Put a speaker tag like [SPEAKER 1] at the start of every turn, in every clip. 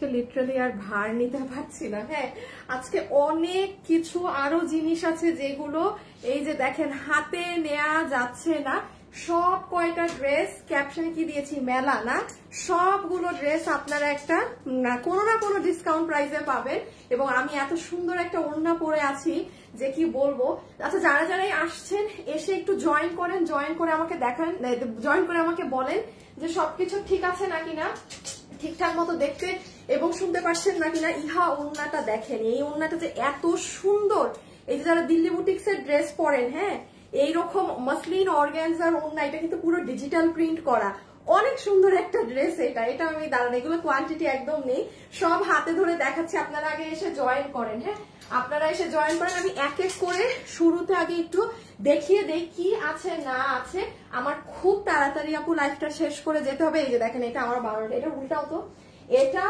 [SPEAKER 1] আজকে লিটারালি আর ভার নিতে পারছি না। হ্যাঁ, আজকে অনেক কিছু আরো জিনিস আছে যেগুলো এই যে দেখেন হাতে নেওয়া যাচ্ছে না। সব কয়টা ড্রেস, ক্যাপশনে কি দিয়েছি, মেলা না, সবগুলো ড্রেস আপনারা একটা কোনো না কোনো ডিসকাউন্ট প্রাইসে পাবেন। এবং আমি এত সুন্দর একটা ওড়না পরে আছি যে কি বলবো। আচ্ছা, যারা যারাই আসছেন এসে একটু জয়েন করেন, জয়েন করে আমাকে দেখান, জয়েন করে আমাকে বলেন যে সবকিছু ঠিক আছে নাকি না, ঠিকঠাক মতো দেখতে এবং শুনতে পারছেন নাকি না। ইহা ওড়নাটা দেখেন, এই ওড়নাটা যে এত সুন্দর। এই যে যারা দিল্লি বুটিক্স এর ড্রেস পরেন, হ্যাঁ, এইরকম মাসলিন অর্গানজার ওড়না, এটা কিন্তু পুরো ডিজিটাল প্রিন্ট করা, অনেক সুন্দর একটা ড্রেস। এটা আমি দাঁড়ান, এগুলো কোয়ান্টিটি একদম নেই, সব হাতে ধরে দেখাচ্ছি। আপনারা আগে এসে জয়েন করেন, হ্যাঁ, আপনারা এসে জয়েন করেন। আমি এক এক করে শুরুতে আগে একটু দেখিয়ে দেই কি আছে না আছে। আমার খুব তাড়াতাড়ি আপু লাইফটা শেষ করে যেতে হবে। এই যে দেখেন, এটা আমার বানানো, এটা উল্টাও তো। এটা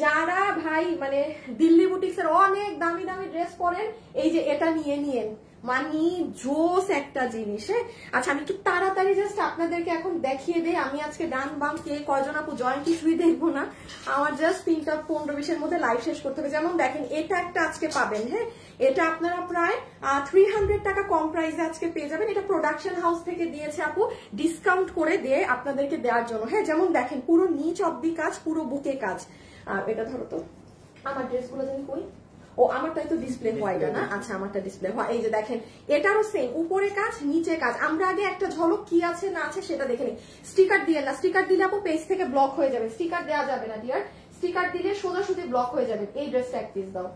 [SPEAKER 1] যারা ভাই মানে দিল্লি বুটিক্স এর অনেক দামি দামি ড্রেস পরেন, এই যে এটা নিয়ে নিয়েন, মানে জোস একটা জিনিস। হ্যাঁ, আচ্ছা আমি একটু তাড়াতাড়ি জাস্ট আপনাদেরকে এখন দেখিয়ে দেই। আমি আজকে ডান বাম কে কয়জন আপু জয়েন কিছুই দেখবো না, আমার জাস্ট 3-15-20 মধ্যে লাইভ শেষ করতে হবে। যেমন দেখেন, এটা একটা আজকে পাবেন, হ্যাঁ, এটা আপনারা প্রায় 300 টাকা কম প্রাইসে আজকে পেয়ে যাবেন। এটা প্রোডাকশন হাউস থেকে দিয়েছে আপু, ডিসকাউন্ট করে দিয়ে আপনাদেরকে দেওয়ার জন্য। হ্যাঁ, যেমন দেখেন পুরো নিচ অব্দি কাজ, পুরো বুকে কাজ। এটা ধরো তো, আমার ড্রেসগুলো জানি কই, ও আমারটাই তো ডিসপ্লে হয় না। আচ্ছা, আমারটা ডিসপ্লে হয়। এই যে দেখেন, এটারও সেম, উপরে কাজ নিচে কাজ। আমরা আগে একটা ঝলক কি আছে না আছে সেটা দেখে নিই। স্টিকার দিয়ে না, স্টিকার দিলে আপু পেজ থেকে ব্লক হয়ে যাবে, স্টিকার দেওয়া যাবে না ডিয়ার, স্টিকার দিলে সোজাসুজি ব্লক হয়ে যাবে। এই ড্রেসটা এক পিস দাও,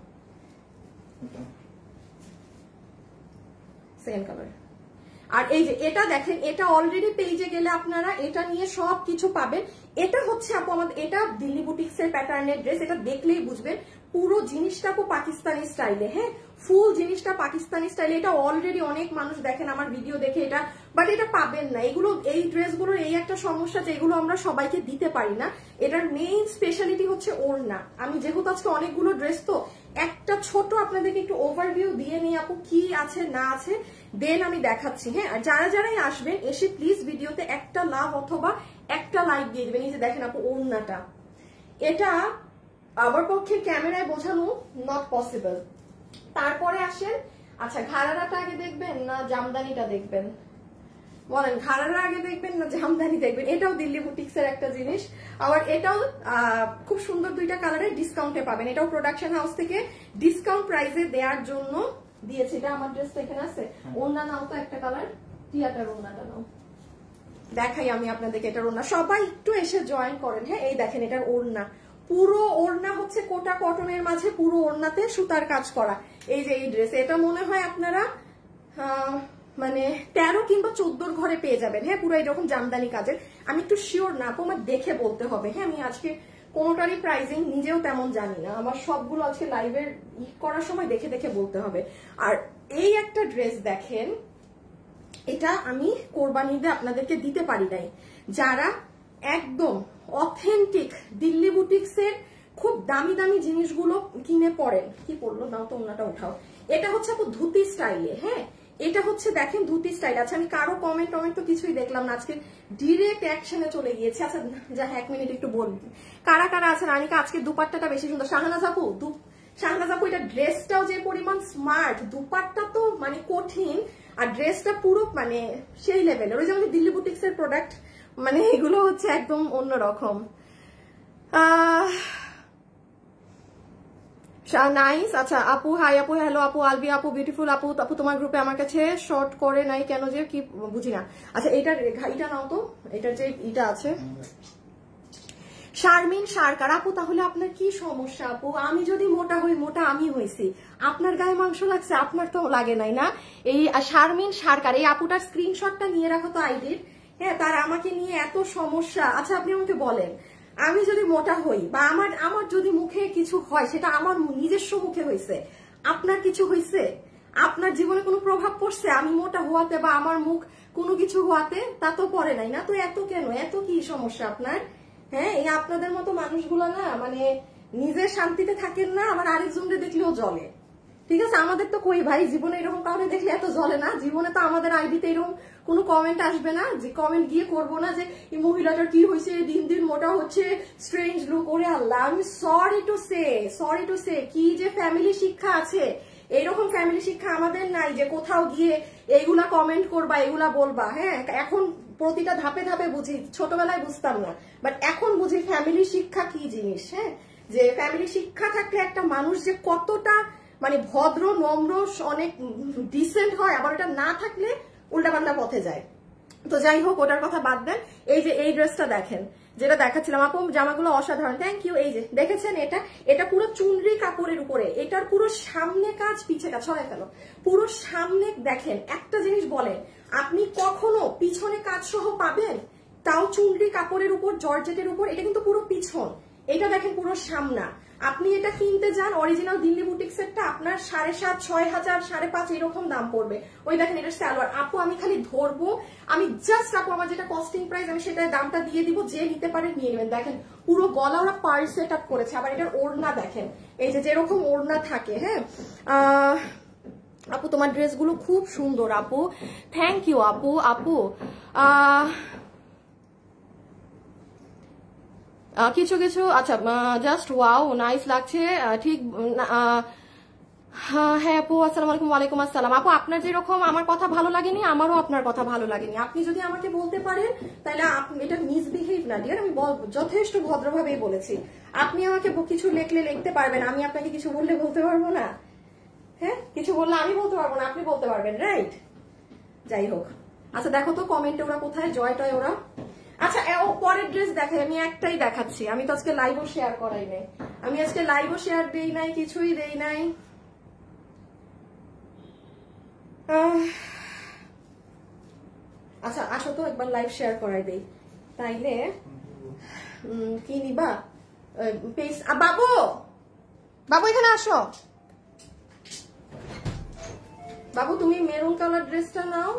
[SPEAKER 1] সেম কালার। আর এই যে এটা দেখেন, এটা অলরেডি পেজে গেলে আপনারা এটা নিয়ে সব কিছু পাবেন। এটা হচ্ছে আপু আমাদের, এটা দিল্লি বুটিক্স এর প্যাটার্নের ড্রেস, এটা দেখলেই বুঝবেন পুরো জিনিসটা আপু পাকিস্তানি স্টাইলে। হ্যাঁ, ফুল জিনিসটা পাকিস্তানি স্টাইলে। এটা অলরেডি অনেক মানুষ দেখেন আমার ভিডিও দেখে এটা, বাট এটা পাবেন না। এগুলো, এই ড্রেসগুলোর এই একটা সমস্যা যে এগুলো আমরা সবাইকে দিতে পারি না। এটার মেইন স্পেশালিটি হচ্ছে ওড়না। আমি যেহেতু আজকে অনেকগুলো ড্রেস, তো একটা ছোট আপনাদেরকে একটু ওভারভিউ দিয়ে নিই আপু কি আছে না আছে, দেন আমি দেখাচ্ছি। হ্যাঁ, আর যারা যারাই আসবেন এসে প্লিজ ভিডিওতে একটা লাভ অথবা একটা লাইক দিয়ে দেবেন। এই যে দেখেন আপু ওড়নাটা, এটা আমার পক্ষে ক্যামেরায় বোঝানো নট পসিবল। তারপরে আসেন, আচ্ছা ঘাড়ারাটা আগে দেখবেন না জামদানিটা দেখবেন, বলেন ঘাড়ারা আগে দেখবেন না জামদানি দেখবেন? এটাও দিল্লি বুটিক্স এর একটা জিনিস। আবার এটাও খুব সুন্দর, দুইটা কালারে ডিসকাউন্টে পাবেন। এটাও প্রোডাকশন হাউস থেকে ডিসকাউন্ট প্রাইসে দেওয়ার জন্য দিয়েছে। এটা আমার ড্রেসটা এখানে আছে। ওড়না নাও তো একটা কালার, টিয়াটার ওড়নাটা নাও, দেখাই আমি আপনাদেরকে এটার ওড়না। সবাই একটু এসে জয়েন করেন। হ্যাঁ, এই দেখেন এটার ওড়না, পুরো ওড়না হচ্ছে কোটা কটনের মাঝে পুরো ওড়নাতে সুতার কাজ করা। এই যে এই ড্রেস, এটা মনে হয় আপনারা মানে 13 কিংবা 14 ঘরে পেয়ে যাবেন। হ্যাঁ, পুরো এরকম জামদানি কাজের। আমি একটু শিওর না আপু, আমার দেখে বলতে হবে। হ্যাঁ, আমি আজকে কোনোটারই প্রাইজিং নিজেও তেমন জানি না, আমার সবগুলো আজকে লাইভের করার সময় দেখে দেখে বলতে হবে। আর এই একটা ড্রেস দেখেন, এটা আমি কোরবানিতে আপনাদেরকে দিতে পারি নাই। যারা একদম অথেন্টিক দিল্লি বুটিক্স এর খুব দামি দামি জিনিসগুলো কিনে পড়েন, কি পড়লো নাও তো, ওনাটা উঠাও। এটা হচ্ছে আপু ধুতি স্টাইলে। হ্যাঁ, এটা হচ্ছে দেখেন ধুতি স্টাইল। আচ্ছা, আমি কারো কমেন্ট তো কিছুই দেখলাম না, আজকে ডিরেক্ট অ্যাকশনে চলে গিয়েছে। আচ্ছা যা, 1 মিনিট একটু বলুন কারা কারা আছেন। আনিকা, আজকে দুপাট্টাটা বেশি সুন্দর। শাহনাজ আপু, এটা ড্রেসটাও যে পরিমাণ স্মার্ট, দুপাট্টা তো মানে কঠিন, আর ড্রেসটা পুরো মানে সেই লেভেলের। ওই যেমন দিল্লি বুটিক্স এর প্রোডাক্ট, মানে এগুলো হচ্ছে একদম অন্যরকম। নাইস। আচ্ছা আপু, হাই আপু, হ্যালো আপু, আলবি আপু, বিউটিফুল আপু। আপু তোমার গ্রুপে আমার কাছে শর্ট করে নাই কেন, যে কি বুঝি না। আচ্ছা এটা নাও তো, এটার যে এটা আছে শারমিন সরকার আপু, তাহলে আপনার কি সমস্যা আপু? আমি যদি মোটা হই, মোটা আমি হয়েছি, আপনার গায়ে মাংস লাগছে, আপনার তো লাগে নাই না। এই শারমিন সরকার, এই আপুটার স্ক্রিনশটটা নিয়ে রাখো তো আইডির। হ্যাঁ, তার আমাকে নিয়ে এত সমস্যা। আচ্ছা আপনি আমাকে বলেন, আমি যদি মোটা হই বা আমার যদি মুখে কিছু হয়, সেটা আমার নিজস্ব মুখে হয়েছে, আপনার কিছু হয়েছে? আপনার জীবনে কোনো প্রভাব পড়ছে আমি মোটা হওয়াতে বা আমার মুখ কোনো কিছু হওয়াতে? তা তো পড়ে নাই না। তো এত কেন, এত কি সমস্যা আপনার? হ্যাঁ, এই আপনাদের মতো মানুষগুলো না মানে নিজের শান্তিতে থাকেন না, আবার আরেকজনকে দেখলেও জ্বলে। ঠিক আছে, আমাদের তো কই ভাই জীবনে এরকম কাউকে দেখলে এত জ্বলে না। জীবনে তো আমাদের আইডিতে এরকম কোনো কমেন্ট আসবে না, যে কমেন্ট গিয়ে করবো না যে এই মহিলাটার কি হয়েছে, দিন দিন মোটা হচ্ছে, স্ট্রেঞ্জ লুক। ওরে আল্লাহ, আমি সরি টু সে কি যে ফ্যামিলি শিক্ষা আছে, এইরকম ফ্যামিলি শিক্ষা আমাদের নাই যে কোথাও গিয়ে এইগুলা কমেন্ট করবা, এগুলা বলবা। হ্যাঁ, এখন প্রতিটা ধাপে ধাপে বুঝি, ছোটবেলায় বুঝতাম না, বাট এখন বুঝি ফ্যামিলি শিক্ষা কি জিনিস। হ্যাঁ, যে ফ্যামিলি শিক্ষা থাকলে একটা মানুষ যে কতটা মানে ভদ্র, নম্র, অনেক ডিসেন্ট হয়, আবার এটা না থাকলে উল্টাপাল্টা পথে যায়। তো যাই হোক, ওটার কথা বাদ দেন। এই যে এই ড্রেসটা দেখেন, যেটা দেখাচ্ছিলাম আপু, জামাগুলো অসাধারণ, থ্যাংক ইউ। এই যে দেখেছেন, এটা পুরো চুনরি কাপড়ের উপরে, এটার পুরো সামনে কাজ পিছে কাজ, ছড়াই ফেলো, পুরো সামনে দেখেন। একটা জিনিস বলেন, আপনি কখনো পিছনে কাজ সহ পাবেন? তাও চুনরি কাপড়ের উপর, জর্জেটের উপর, এটা কিন্তু পুরো পিছন, এটা দেখেন পুরো সামনা। আপনি এটা কিনতে যান অরিজিনাল দিল্লি বুটিক্সেরটা, আপনার 7,500, 6,000, 5,500 এরকম দাম পড়বে। ওই দেখেন এটা সালোয়ার। আপু আমি খালি ধরবো, আমি জাস্ট আপু আমার যেটা কস্টিং প্রাইস আমি সেটা দামটা দিয়ে দিব, যে নিতে পারে নিয়ে নেবেন। দেখেন পুরো গলা ওরা পার্ল সেট আপ করেছে, আবার এটার ওড়না দেখেন, এই যে যেরকম ওড়না থাকে। হ্যাঁ আপু তোমার ড্রেসগুলো খুব সুন্দর আপু, থ্যাংক ইউ আপু। আপু কিছু কিছু আচ্ছা, জাস্ট ওয়াও, নাইস লাগছে, ঠিক। হ্যাঁ আপু, আসসালামু আলাইকুম। ওয়ালাইকুম আসসালাম। আপু আপনার যেরকম আমার কথা ভালো লাগেনি, আমারও আপনার কথা ভালো লাগেনি। আপনি যদি আমাকে বলতে পারেন তাহলে এটা মিসবিহেভ না ডিয়ার, আমি যথেষ্ট ভদ্রভাবেই বলেছি। আপনি আমাকে কিছু লিখতে পারবেন, আমি আপনাকে কিছু বললে বলতে পারবো না? হ্যাঁ, কিছু বললে আমি বলতে পারবো না, আপনি বলতে পারবেন, রাইট? যাই হোক, আচ্ছা দেখো তো কমেন্টে ওরা কোথায়, জয় টয় ওরা। আচ্ছা পরের ড্রেস দেখাই, আমি একটাই দেখাচ্ছি। আমি তো আজকে লাইভও শেয়ার করাই নাই, আমি আজকে লাইভও শেয়ার দেই নাই, কিছুই দেই নাই। আচ্ছা আসো তো একবার লাইভ শেয়ার করাই দেই, তাইলে কি নিবা? বাবু বাবু এখানে আসো। বাবু তুমি মেরুন কালার ড্রেসটা নাও।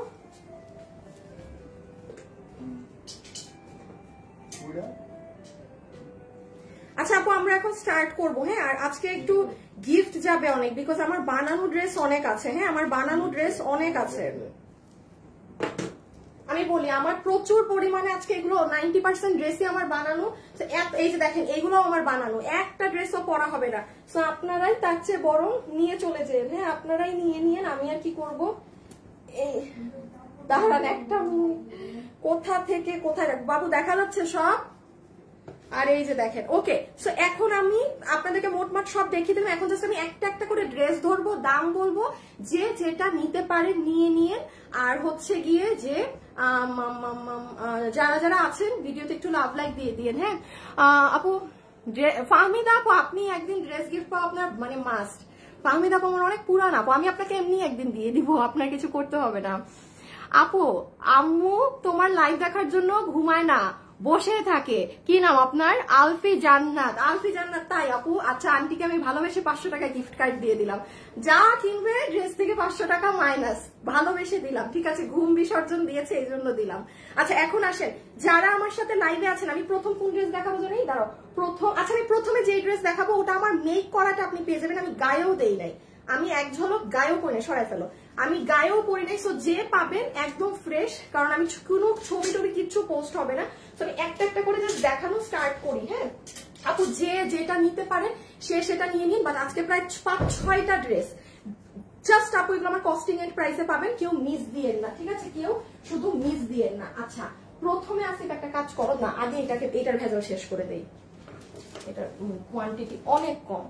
[SPEAKER 1] আচ্ছা আপু আমরা এখন স্টার্ট করবো। হ্যাঁ, আর আজকে একটু গিফট যাবে অনেক, বিকজ আমার বানানো ড্রেস অনেক আছে। হ্যাঁ, আমার বানানো ড্রেস অনেক আছে। আমি বলি আমার প্রচুর পরিমাণে আজকে এগুলো 90% ড্রেসই আমার বানানো। এই যে দেখেন এইগুলো আমার বানানো, একটা ড্রেসও পরা হবে না। তো আপনারাই তার চেয়ে বরং নিয়ে চলে যান। হ্যাঁ, আপনারাই নিয়ে নিয়েন, আমি আর কি করবো। এই দাঁড়ান একটা মিনিট, কোথা থেকে কোথায় রাখ বাবু, দেখা যাচ্ছে সব? আর এই যে দেখেন, ওকে। সো এখন আমি আপনাদেরকে মোটমাট সব দেখিয়ে দেবো। এখন জাস্ট আমি একটা একটা করে ড্রেস ধরবো, দাম বলবো, যে যেটা নিতে পারেন নিয়ে নিয়ে। আর হচ্ছে গিয়ে যে যারা যারা আছেন ভিডিওতে একটু লাভ লাইক দিয়ে দিয়েন। হ্যাঁ আপু, ফাহমিদা আপু আপনি একদিন ড্রেস গিফট পাওয়া আপনার মানে মাস্ট। ফাহমিদা আপু আমার অনেক পুরান আপু, আমি আপনাকে এমনি একদিন দিয়ে দিব, আপনার কিছু করতে হবে না। আপু আম্মু তোমার লাইভ দেখার জন্য ঘুমায় না, বসে থাকে। কি নাম আপনার? আলফি জান্নাত। আলফি জান্নাত, তাই আপু? আচ্ছা আন্টিকে আমি ভালোবেসে 500 টাকা গিফট কার্ড দিয়ে দিলাম। যা কিনবে ড্রেস থেকে 500 টাকা মাইনাস, ভালোবেসে দিলাম। ঠিক আছে, ঘুম বিসর্জন দিয়েছে এই জন্য দিলাম। আচ্ছা এখন আসেন যারা আমার সাথে লাইভে আছেন, আমি প্রথম কোন ড্রেস দেখাবো জানেন? দাঁড়াও আচ্ছা আমি প্রথমে যে ড্রেস দেখাবো ওটা আমার মেক করাটা আপনি পেয়ে যাবেন, আমি গায়েও দেই নাই, আমি এক ঝলক গায়েও পরে সরাই ফেলো, আমি গায়েও পরি নাই। সো যে পাবেন একদম ফ্রেশ, কারণ আমি কোনো ছবি টবি কিচ্ছু পোস্ট হবে না। তো আমি একটা একটা করে জাস্ট দেখানো স্টার্ট করি। হ্যাঁ আপু, যে যেটা নিতে পারেন সে সেটা নিয়ে নিন। বাট আজকে প্রায় 5-6টা ড্রেস জাস্ট আপু, এগুলো আমার কস্টিং এর প্রাইসে পাবেন, কেউ মিস দিয়েন না, ঠিক আছে? কেউ শুধু মিস দিয়েন না। আচ্ছা প্রথমে আসি একটা কাজ করো না, আগে এটার ভেজাল শেষ করে দেই। এটার কোয়ান্টিটি অনেক কম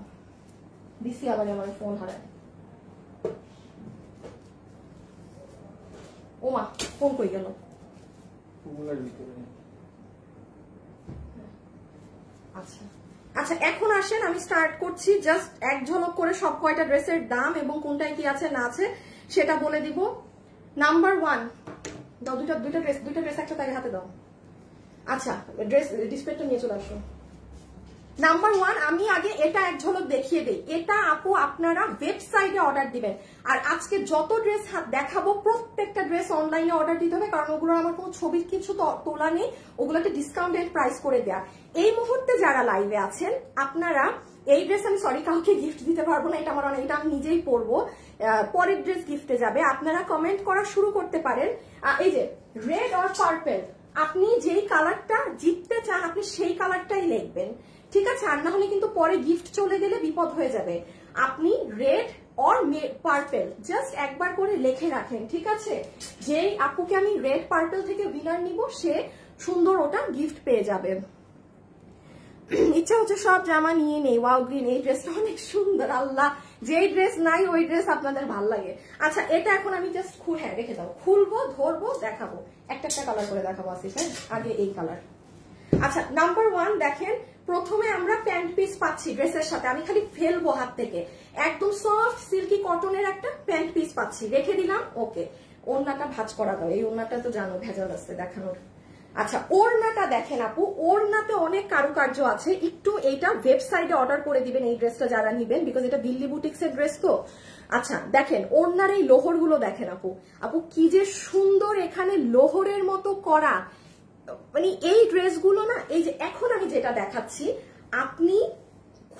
[SPEAKER 1] দিছি, আবার আমার ফোন হারায়। ওমা ফোন কই গেল? আচ্ছা আচ্ছা এখন আসেন আমি স্টার্ট করছি। জাস্ট এক ঝলক করে সব কয়টা ড্রেসের দাম এবং কোনটায় কি আছে না আছে সেটা বলে দিব। নাম্বার 1 দাও, দুইটা ড্রেস একটা তাকে হাতে দাও। আচ্ছা ড্রেস ডিসপ্লেটা নিয়ে চলে আসো। নাম্বার 1 আমি আগে এটা এক ঝলক দেখিয়ে দেই। এটা আপু আপনারা ওয়েবসাইটে অর্ডার দিবেন। আর আজকে যত ড্রেস দেখাবো প্রত্যেকটা ড্রেস অনলাইনে অর্ডার দিতে হবে, কারণ ওগুলো আমার কোনো ছবির কিছু তোলা নেই, ওগুলোতে ডিসকাউন্টেড প্রাইস করে দেয়া। এই মুহূর্তে যারা লাইভে আছেন আপনারা এই ড্রেস আমি সরি কাউকে গিফট দিতে পারবো না, এটা আমার এটা আমি নিজেই পরবো, পরের ড্রেস গিফটে যাবে। আপনারা কমেন্ট করা শুরু করতে পারেন। এই যে রেড অর পার্পল, আপনি যেই কালারটা জিততে চান আপনি সেই কালারটাই লিখবেন, ঠিক আছে? আর না হলে কিন্তু পরে গিফট চলে গেলে বিপদ হয়ে যাবে। আপনি রেড অর পার্পল জাস্ট একবার করে লিখে রাখেন, ঠিক আছে? যেই আপুকে আমি রেড পার্পল থেকে উইনার নিব সে সুন্দর ওটা গিফট পেয়ে যাবে। ইচ্ছা হচ্ছে সব জামা নিয়ে নেই। ওয়াও গ্রিন, এই ড্রেসটা অনেক সুন্দর। আল্লাহ, যেই ড্রেস নাই ওই ড্রেস আপনাদের ভাল লাগে। আচ্ছা, এটা এখন আমি জাস্ট হ্যাঁ রেখে দাও, খুলবো, ধরবো, দেখাবো, একটা একটা কালার করে দেখাবো। আসিফ হ্যাঁ, আগে এই কালার। আচ্ছা, নাম্বার 1 দেখেন, প্রথমে আমরা প্যান্ট পিস পাচ্ছি ড্রেসের সাথে। আমি খালি ফেলবো হাত থেকে, একদম সফট সিল্কি কটনের একটা প্যান্ট পিস পাচ্ছি, রেখে দিলাম। ওকে, ওড়নাটা ভাঁজ করা দাও, এই ওড়নাটা তো জানো ভেজাল আছে দেখানোর। আচ্ছা, ওড়নাটা দেখেন আপু, ওড়নাতে অনেক কারুকার্য আছে। একটু এইটা ওয়েবসাইটে অর্ডার করে দিবেন এই ড্রেসটা যারা নিবেন, বিকজ এটা দিল্লি বুটিক্স এর ড্রেস তো। আচ্ছা দেখেন, ওড়নার এই লোহর গুলো দেখেন আপু, আপু কি যে সুন্দর এখানে লোহরের মতো করা। মানে এই ড্রেসগুলো না, এই যে এখন আমি যেটা দেখাচ্ছি, আপনি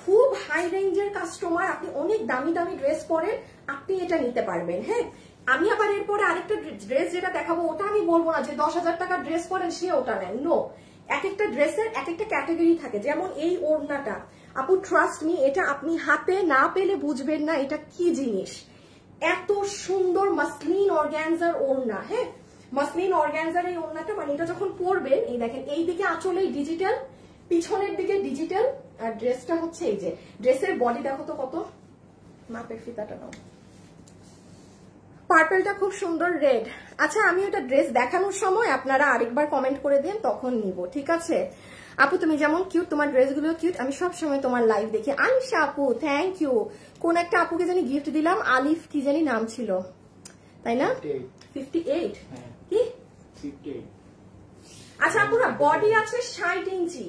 [SPEAKER 1] খুব হাই রেঞ্জের কাস্টমার, আপনি অনেক দামি দামি ড্রেস পরেন, আপনি এটা নিতে পারবেন। হ্যাঁ, আমি আবার এরপরে আরেকটা ড্রেস যেটা দেখাবো ওটা আমি বলবো না যে 10,000 টাকার ড্রেস পরেন সে ওটা নেন, নো। এক একটা ড্রেসের এক একটা ক্যাটাগরি থাকে। যেমন এই ওড়নাটা আপু, ট্রাস্ট মি, এটা আপনি হাতে না পেলে বুঝবেন না এটা কি জিনিস। এত সুন্দর মাসলিন অর্গানজার ওড়না। হ্যাঁ, মাসলিন অর্গানজার এই ওড়নাটা, মানে এটা যখন পরবেন, এই দেখেন এই দিকে আঁচলে ডিজিটাল, পিছনের দিকে ডিজিটাল, আর ড্রেসটা হচ্ছে এই যে ড্রেসের বডি দেখো তো কত, মাপের ফিতাটা নাও, পার্পলটা খুব সুন্দর রেড। আচ্ছা, আমি ওটা ড্রেস দেখানোর সময় আপনারা আরেকবার কমেন্ট করে দেন, তখন নিব, ঠিক আছে? আপু তুমি যেমন কিউট, তোমার ড্রেসগুলো কিউট, আমি সব সময় তোমার লাইভ দেখি। আলিশা আপু থ্যাংক ইউ। কোন একটা আপুকে জানি গিফট দিলাম, আলিফ কি জানি নাম ছিল, তাই না? 58 কি 58। আচ্ছা আপুরা, বডি আছে 60 ইঞ্চি,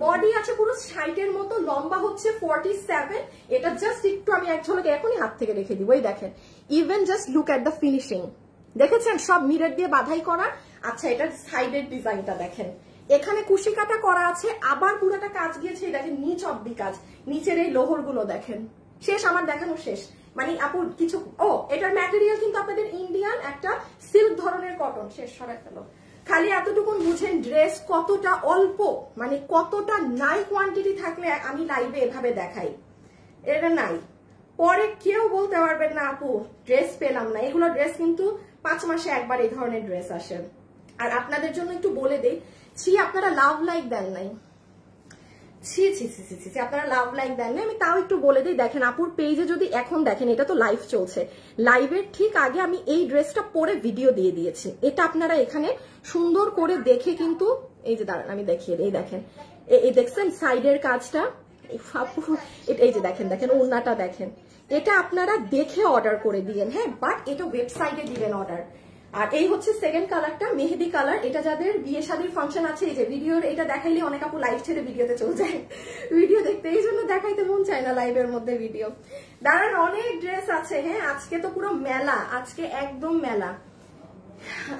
[SPEAKER 1] বডি আছে পুরো 60 এর মতো, লম্বা হচ্ছে 47। এটা জাস্ট একটু আমি এক ঝলকে এখনই হাত থেকে রেখে দিব, এই দেখেন, even just look at the finishing, দেখেছেন সব মিরর দিয়ে বাধাই করা। আচ্ছা, এটার সাইডের ডিজাইনটা দেখেন, এখানে কুশি কাটা করা আছে, আবার পুরোটা কাজ গিয়েছে, দেখেন নিচ অব্দি কাজ, নিচের এই লোহর গুলো দেখেন। শেষ, আমার দেখানো শেষ। মানে আপু কিছু, ও এটার ম্যাটেরিয়াল কিন্তু আপনাদের ইন্ডিয়ান একটা সিল্ক ধরনের কটন। শেষ, সরাই ফেলো। খালি এতটুকুন বুঝেন ড্রেস কতটা অল্প, মানে কতটা নাই কোয়ান্টিটি থাকলে আমি লাইভে এভাবে দেখাই, এটা নাই, পরে কেউ বলতে পারবেন না আপু ড্রেস পেলাম না। এগুলো ড্রেস কিন্তু 5 মাসে একবার এই ধরনের ড্রেস আসে। আর আপনাদের জন্য একটু বলে দেই, আপনারা লাভ লাইক দেন নাই, আপনারা লাভ লাইক দেন না, আমি তাও একটু বলে দিই। দেখেন আপুর পেজে যদি এখন দেখেন, এটা তো লাইভ চলছে, লাইভের ঠিক আগে আমি এই ড্রেসটা পরে ভিডিও দিয়ে দিয়েছি। এটা আপনারা এখানে সুন্দর করে দেখে কিন্তু, এই যে দাঁড়ান আমি দেখিয়ে দিই, দেখেন এই দেখছেন সাইডের কাজটা, এই যে দেখেন, দেখেন ওড়নাটা দেখেন, এটা আপনারা দেখে অর্ডার করে দিয়েন। হ্যাঁ, বাট এটা ওয়েবসাইটে দিবেন অর্ডার। আর এই হচ্ছে সেকেন্ড কালারটা, মেহেদি কালার। এটা যাদের বিয়ে শাদীর ফাংশন আছে, এই যে ভিডিওর এটা দেখাইলে অনেক আপু লাইভ ছেড়ে ভিডিওতে চলে যায়, ভিডিও দেখতে, এই জন্য দেখাইতে মন চায় না লাইভের মধ্যে ভিডিও। দাঁড়ান, অনেক ড্রেস আছে। হ্যাঁ, আজকে তো পুরো মেলা, আজকে একদম মেলা।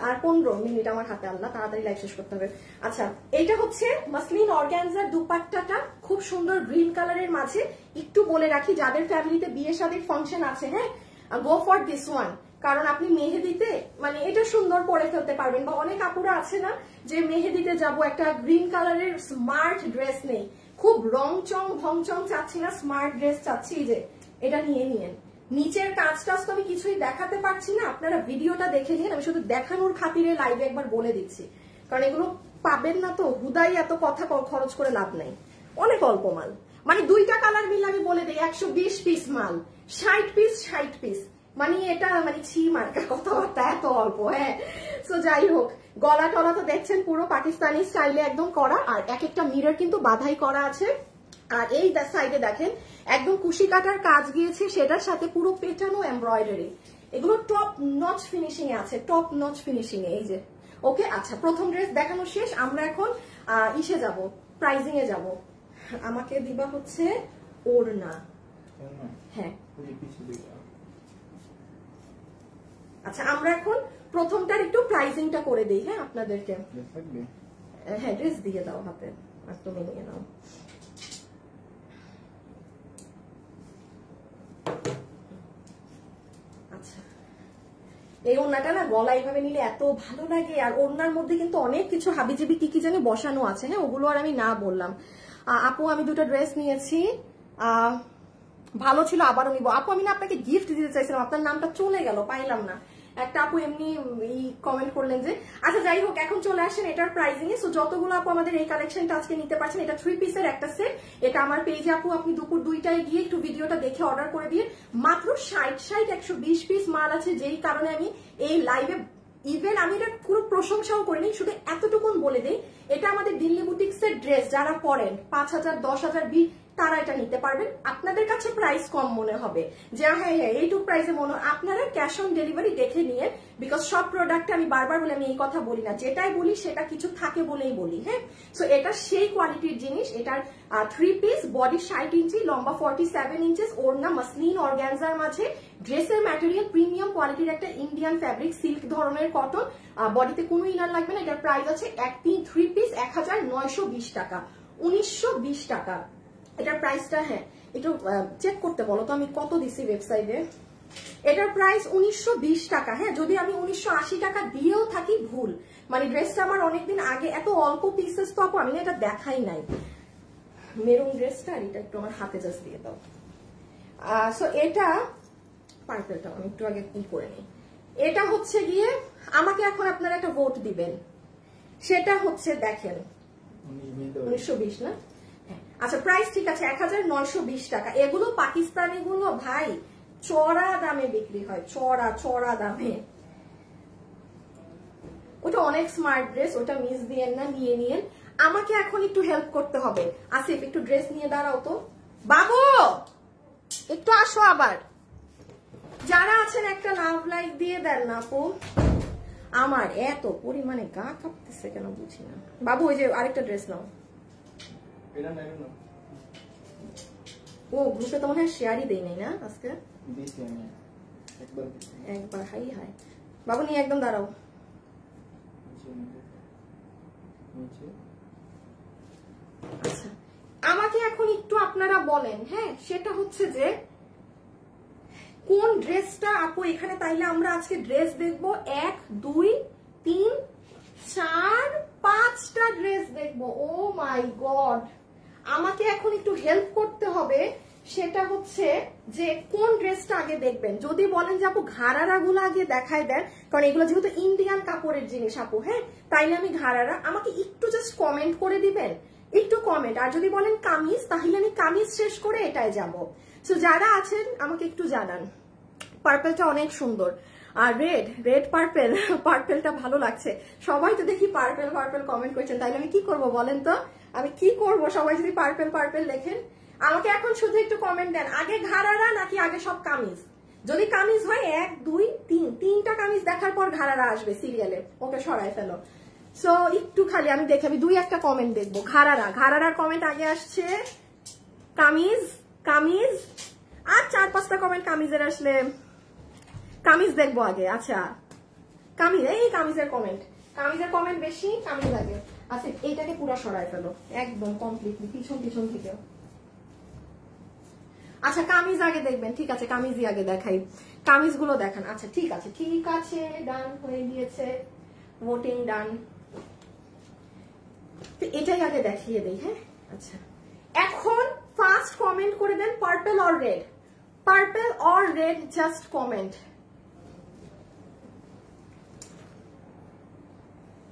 [SPEAKER 1] আর 15 মিনিট আমার হাতে, আল্লাহ তাড়াতাড়ি লাইভ শেষ করতে হবে। আচ্ছা, এটা হচ্ছে মাসলিন অর্গানজার দুপাট্টাটা, খুব সুন্দর গ্রিন কালারের মাঝে। একটু বলে রাখি, যাদের ফ্যামিলিতে বিয়ে শাদীর ফাংশন আছে, হ্যাঁ গো ফর দিস ওয়ান, কারণ আপনি মেহেদিতে মানে এটা সুন্দর পরে ফেলতে পারবেন। বা অনেক আপুরা আছে না যে মেহেদিতে যাব, একটা গ্রিন কালারের স্মার্ট ড্রেস নেই, খুব রংচং ভংচং চাচ্ছি না, স্মার্ট ড্রেস চাচ্ছি, যে এটা নিয়ে নিয়েন। নিচের কাজটা তো আমি কিছুই দেখাতে পারছি না, আপনারা ভিডিওটা দেখে নিন, আমি শুধু দেখানোর খাতিরে লাইভে একবার বলে দিচ্ছি, কারণ এগুলো পাবেন না তো, হুদাই এত কথা খরচ করে লাভ নেই, অনেক অল্প মাল। মানে 2টা কালার মিলে আমি বলে দিই 120 পিস মাল, 60 পিস, মানে এটা মানে ছি মার্কা কথাবার্তা, এত অল্প। হ্যাঁ, সো যাই হোক, গলা টলা তো দেখছেন পুরো পাকিস্তানি স্টাইলে একদম করা, আর এক একটা মিরর কিন্তু বাধাই করা আছে। আর এই সাইডে দেখেন একদম কুশি কাটার কাজ গিয়েছে, সেটার সাথে পুরো পেটানো এমব্রয়ডারি, এগুলো টপ নচ ফিনিশিং এ আছে, টপ নচ ফিনিশিং এ, এই যে। ওকে, আচ্ছা প্রথম ড্রেস দেখানো শেষ, আমরা এখন ইসে যাব, প্রাইজিং এ যাব। আমাকে দিবা হচ্ছে ওড়না, হ্যাঁ আচ্ছা আমরা এখন প্রথমটার একটু প্রাইজিংটা করে দেই। হ্যাঁ আপনাদেরকে, হ্যাঁ ড্রেস দিয়ে দাও হাতে, আর তুমি নিয়ে নাও। এই ওড়নাটা না গলা এইভাবে নিলে এত ভালো লাগে, আর ওড়নার মধ্যে কিন্তু অনেক কিছু হাবিজাবি কি কি জানি বসানো আছে। হ্যাঁ, ওগুলো আর আমি না বললাম। আপু আমি দুটো ড্রেস নিয়েছি, ভালো ছিল, আবারও নিবো। আপু আমি না আপনাকে গিফট দিতে চাইছিলাম, আপনার নামটা চলে গেল, পাইলাম না। একটা আপু এমনি কমেন্ট করলেন যে, আচ্ছা যাই হোক, এখন চলে আসেন এটার প্রাইসিং এ। সো যতগুলো আপু আমাদের এই কালেকশনটা আজকে নিতে পারছেন, এটা 3 পিসের একটা সেট। এটা আমার পেজে আপু আপনি দুপুর 2টায় গিয়ে একটু ভিডিওটা দেখে অর্ডার করে দিয়ে, মাত্র 120 পিস মাল আছে। যেই কারণে আমি এই লাইভে ইভেন আমি এটা পুরো প্রশংসাও করিনি, শুধু এতটুকুন বলে দিই, এটা আমাদের দিল্লি বুটিক্সের ড্রেস। যারা পরেন 5000, 10,000, 20, তারা এটা নিতে পারবেন। আপনাদের কাছে প্রাইস কম মনে হবে যে হ্যাঁ এইটুকু প্রাইসে মনে হয়, আপনারা ক্যাশ অন ডেলিভারি দেখে নিয়ে, বিকজ সব প্রোডাক্ট আমি বারবার বলে আমি এই কথা বলি না, যেটাই বলি সেটা কিছু থাকে বলেই বলি। হ্যাঁ, সো এটা সেই কোয়ালিটির জিনিস। এটার 3 পিস, বডি 60 ইঞ্চি, লম্বা 47 ইঞ্চেস, ওড়না মাসলিন অর্গানজার মাঝে, ড্রেসের ম্যাটেরিয়াল প্রিমিয়াম কোয়ালিটির একটা ইন্ডিয়ান ফ্যাব্রিক, সিল্ক ধরনের কটন, বডিতে কোনো ইনার লাগবে না। এটার প্রাইস আছে 3 পিস 1920 টাকা, 1920 টাকা এটার প্রাইসটা। হ্যাঁ, একটু চেক করতে বলো তো আমি কত দিছি ওয়েবসাইটে। এটার প্রাইস 1920 টাকা। হ্যাঁ, যদি আমি 1980 টাকা দিয়েও থাকি ভুল, মানে ড্রেসটা আমার অনেকদিন আগে, এত অল্প পিসেস তো আপু আমি এটা দেখাই নাই। মেরুন ড্রেসটা, আর এটা একটু আমার হাতে জাস্ট দিয়ে দাও। সো এটা পার্পলটা আমি একটু আগে কি করে নিই। এটা হচ্ছে গিয়ে আমাকে এখন আপনারা একটা ভোট দিবেন, সেটা হচ্ছে দেখেন 1920 না? আচ্ছা প্রাইস ঠিক আছে 1920 টাকা। এগুলো পাকিস্তানি গুলো ভাই চড়া দামে বিক্রি হয়, চড়া দামে। ওটা অনেক স্মার্ট ড্রেস, ওটা মিস দিয়েন না, নিয়ে নিয়েন। আমাকে এখন একটু হেল্প করতে হবে। আসিফ একটু ড্রেস নিয়ে দাঁড়াও তো। বাবু একটু আসো আবার। যারা আছেন একটা লাভ লাইক দিয়ে দেন না আপু। আমার এত পরিমাণে গা কাঁপতেছে কেন বুঝি না। বাবু ওই যে আরেকটা ড্রেস নাও। ও গ্রুপে তো মনে হয় শেয়ারই দেই নাই না আজকে। একবার হাই হাই। বাবু নিয়ে একদম দাঁড়াও। আচ্ছা আমাকে এখন একটু আপনারা বলেন, হ্যাঁ সেটা হচ্ছে যে কোন ড্রেসটা আপু এখানে, তাইলে আমরা আজকে ড্রেস দেখবো 1, 2, 3, 4, 5টা ড্রেস দেখবো। ও মাই গড, আমাকে এখন একটু হেল্প করতে হবে। সেটা হচ্ছে যে কোন ড্রেসটা আগে দেখবেন। যদি বলেন যে আপু ঘাড়ারা গুলো আগে দেখায় দেন, কারণ এগুলো যেহেতু ইন্ডিয়ান কাপড়ের জিনিস আপু, হ্যাঁ তাইলে আমি ঘাড়ারা, আমাকে একটু জাস্ট কমেন্ট করে দিবেন, একটু কমেন্ট। আর যদি বলেন কামিজ, তাহলে আমি কামিজ শেষ করে এটাই যাব। সো যারা আছেন আমাকে একটু জানান। পার্পলটা অনেক সুন্দর, আর রেড পার্পেলটা ভালো লাগছে। সবাই তো দেখি পার্পেল কমেন্ট করছেন, তাইলে আমি কি করব বলেন তো, আমি কি করব? সবাই যদি পার্পেল লেখেন, আমাকে এখন শুধু একটু কমেন্ট দেন, আগে ঘাড়ারা নাকি আগে সব কামিজ? যদি কামিজ হয় 1, 2, 3, 3টা কামিজ দেখার পর ঘাড়ারা আসবে সিরিয়ালে, ওকে সরাই ফেলো। সো একটু খালি আমি দেখে, আমি 2-1টা কমেন্ট দেখবো। ঘাড়ারার কমেন্ট আগে আসছে, কামিজ আর 4-5টা কমেন্ট কামিজের আসলে কামিজ দেখবো আগে। আচ্ছা কামিজ, এই কামিজের কমেন্ট বেশি, কামিজ আগে। আচ্ছা এইটাকে পুরো সরাই ফেলো একদম কমপ্লিটলি, পিছন থেকে। আচ্ছা কামিজ আগে দেখবেন, ঠিক আছে কামিজই আগে দেখাই, কামিজগুলো দেখান। আচ্ছা ঠিক আছে ডান হয়ে গিয়েছে, ভোটিং ডান। তো এটাই আগে দেখিয়ে দেই। হ্যাঁ আচ্ছা এখন ফার্স্ট কমেন্ট করে দেন purple or red, just comment.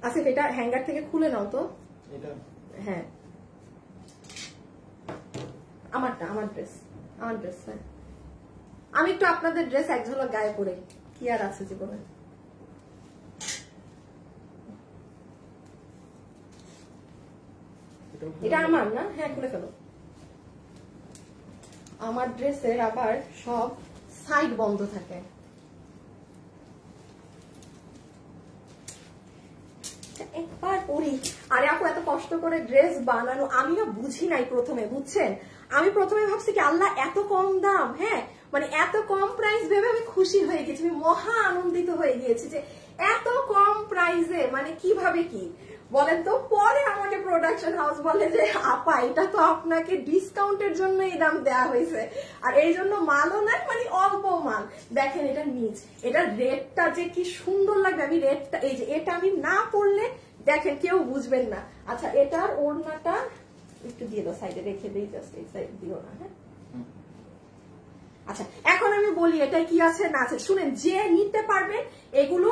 [SPEAKER 1] আচ্ছা এটা হ্যাঙ্গার থেকে খুলে নাও তো। হ্যাঁ আমার ড্রেস, হ্যাঁ আমি একটু আপনাদের ড্রেস এক ঝলক গায়ে পরে, কি আর আছে জীবনে। এটা আমার না? হ্যাঁ খুলে ফেলো। আমার ড্রেসের আবার সব সাইড বন্ধ থাকে। একবার পরি। আরে আপু এত কষ্ট করে ড্রেস বানানো, আমি না বুঝি নাই প্রথমে, বুঝছেন? আমি প্রথমে ভাবছি কি আল্লাহ এত কম দাম, হ্যাঁ মানে এত কম প্রাইস ভেবে আমি খুশি হয়ে গেছি, আমি মহা আনন্দিত হয়ে গিয়েছি যে এত কম প্রাইসে, মানে কিভাবে কি বলেন তো। পরে আমাকে প্রোডাকশন হাউস বলে যে আপা এটা তো আপনাকে ডিসকাউন্টের জন্য এই দাম দেওয়া হয়েছে, আর এই জন্য মালও নাই, মানে অল্প মাল। দেখেন এটা নিচ, এটা রেডটা যে কি সুন্দর লাগবে, আমি রেডটা এই যে এটা আমি না পরলে দেখেন কেউ বুঝবেন না। আচ্ছা এটার ওড়নাটা একটু দিয়ে দাও, সাইডে রেখে দিই, জাস্ট এই সাইড দিও না। হ্যাঁ আচ্ছা এখন আমি বলি এটা কি আছে না আছে। শুনেন, যে নিতে পারবেন এগুলো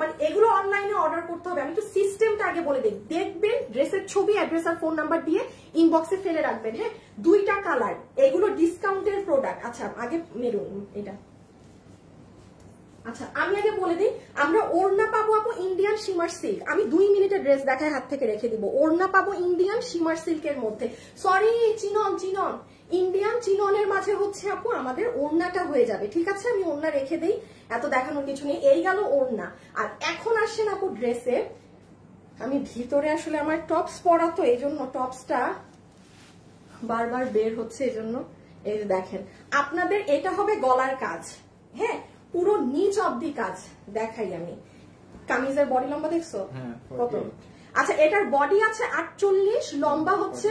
[SPEAKER 1] মানে এগুলো অনলাইনে অর্ডার করতে হবে। আমি একটু সিস্টেমটা আগে বলে দিই। দেখবেন ড্রেসের ছবি, অ্যাড্রেস আর ফোন নাম্বার দিয়ে ইনবক্সে ফেলে রাখবেন। হ্যাঁ 2টা কালার, এগুলো ডিসকাউন্টের প্রোডাক্ট। আচ্ছা আগে মেরুন এটা। আচ্ছা আমি আগে বলে দিই, আমরা ওড়না পাবো আপু ইন্ডিয়ান শিমার সিল্ক। আমি 2 মিনিটের ড্রেস দেখায় হাত থেকে রেখে দিব। ওড়না পাবো ইন্ডিয়ান শিমার সিল্কের মধ্যে, সরি চিনন ইন্ডিয়ান চিননের মাঝে হচ্ছে আপু আমাদের ওড়নাটা হয়ে যাবে। ঠিক আছে আমি ওড়না রেখে দেই, এত দেখানোর কিছু নেই। এই গেল ওড়না। আর এখন আসেন আপু ড্রেসে। আমি ভিতরে আসলে আমার টপস পরা তো, এই জন্য টপসটা বারবার বের হচ্ছে, এই জন্য। এই যে দেখেন আপনাদের এটা হবে গলার কাজ। হ্যাঁ পুরো নিচ অব্দি কাজ দেখাই আমি। কামিজের বডি লম্বা দেখছো কত? আচ্ছা এটার বডি আছে 48, লম্বা হচ্ছে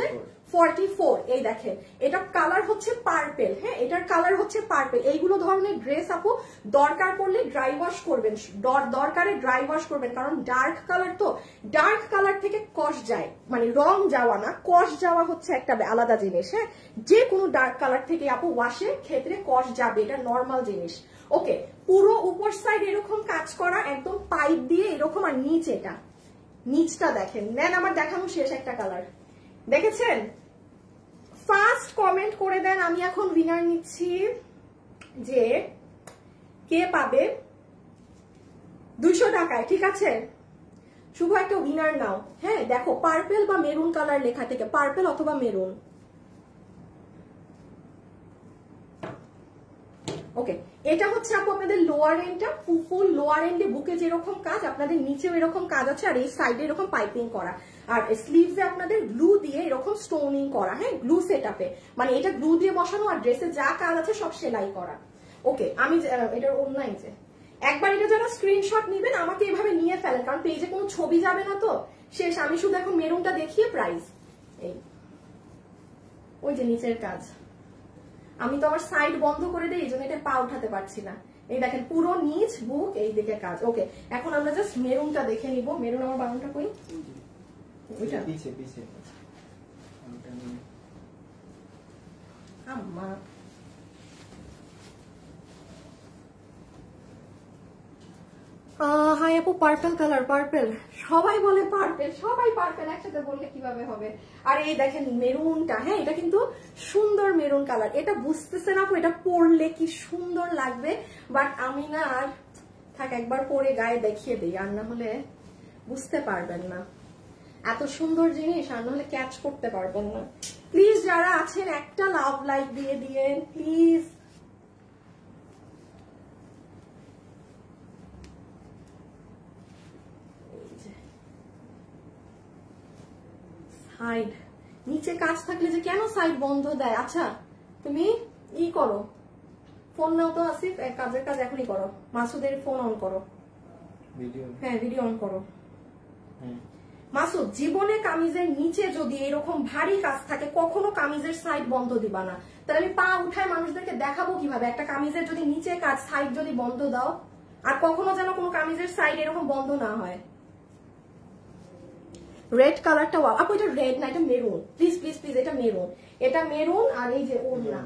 [SPEAKER 1] 44। এই দেখেন এটা কালার হচ্ছে পার্পেল। হ্যাঁ এটার কালার হচ্ছে পার্পেল। এইগুলো ধরনের ড্রেস আপু দরকার পড়লে ড্রাই ওয়াশ করবেন, দরকারে ড্রাই ওয়াশ করবেন, কারণ ডার্ক কালার তো, ডার্ক কালার থেকে কষ যায়, মানে রং যাওয়া না, কষ যাওয়া হচ্ছে একটা আলাদা জিনিস। হ্যাঁ যে কোনো ডার্ক কালার থেকে আপু ওয়াশের ক্ষেত্রে কষ যাবে, এটা নর্মাল জিনিস। ওকে পুরো উপর সাইড এরকম কাজ করা, একদম পাইপ দিয়ে এরকম, আর নিচ এটা নিচটা দেখেন। নেন আমার দেখানো শেষ একটা কালার দেখেছেন। ফার্স্ট কমেন্ট করে দেন, আমি এখন উইনার নিচ্ছি যে কে পাবে 200 টাকায়। ঠিক আছে শুভ একটা উইনার নাও। হ্যাঁ দেখো পার্পেল বা মেরুন কালার লেখা থেকে, পার্পেল অথবা মেরুন। ওকে এটা হচ্ছে আপু আপনাদের লোয়ার এন্ডটা, ফুল লোয়ার এন্ডে বুকে যেরকম কাজ, আপনাদের নিচেও এরকম কাজ আছে, আর এই সাইডে এরকম পাইপিং করা, আর স্লিভসে আপনাদের গ্লু দিয়ে এরকম স্টোনিং করা। হ্যাঁ গ্লু সেটআপে, মানে এটা গ্লু দিয়ে বসানো, আর ড্রেসে যা কাজ আছে সব সেলাই করা। ওকে আমি এটার অনলাইন যে একবার এটা যারা স্ক্রিনশট নিবেন আমাকে এভাবে নিয়ে ফেলেন, কারণ পেজে কোনো ছবি যাবে না তো শেষ। আমি শুধু এখন মেরুনটা দেখিয়ে প্রাইস। এই ওই যে নিচের কাজ, আমি তো আমার সাইড বন্ধ করে দিই, এই জন্য এটা পা উঠাতে পারছি না। এই দেখেন পুরো নিচ বুক এই দিকে কাজ। ওকে এখন আমরা জাস্ট মেরুনটা দেখে নিব। মেরুন আমার বাউনটা কই? ওইটা পিছে পিছে আম্মা। হাই আপু পার্পল কালার, পার্পল সবাই বলে পার্পল, সবাই পার্পল একসাথে বললে কিভাবে হবে। আর এই দেখেন মেরুনটা, হ্যাঁ এটা কিন্তু সুন্দর মেরুন কালার। এটা বুঝতেছেন আপু এটা পরলে কি সুন্দর লাগবে, বাট আমি না আর থাক একবার পরে গায়ে দেখিয়ে দিই, আর না হলে বুঝতে পারবেন না। এত সুন্দর জিনিস আর না হলে ক্যাচ করতে পারবেন না। প্লিজ যারা আছেন একটা লাভ লাইক দিয়ে দিয়েন প্লিজ। সাইড নিচে কাজ থাকলে যে কেন সাইড বন্ধ দেয়? আচ্ছা তুমি ই করো, ফোন নাও তো আসিফ, কাজের কাজ এখনই করো, মাসুদের ফোন অন করো, হ্যাঁ ভিডিও অন করো। মাসুদ জীবনে কামিজের নিচে যদি এরকম ভারী কাজ থাকে কখনো কামিজের সাইড বন্ধ দিবা না, তাহলে আমি পা উঠায় মানুষদেরকে দেখাবো কিভাবে? একটা কামিজের যদি নিচে কাজ সাইড যদি বন্ধ দাও, আর কখনো যেন কোনো কামিজের সাইড এরকম বন্ধ না হয়। রেড কালারটা ওয়াও আপু, এটা রেড না এটা মেরুন, প্লিজ প্লিজ প্লিজ এটা মেরুন, এটা মেরুন। আর এই যে ওড়না,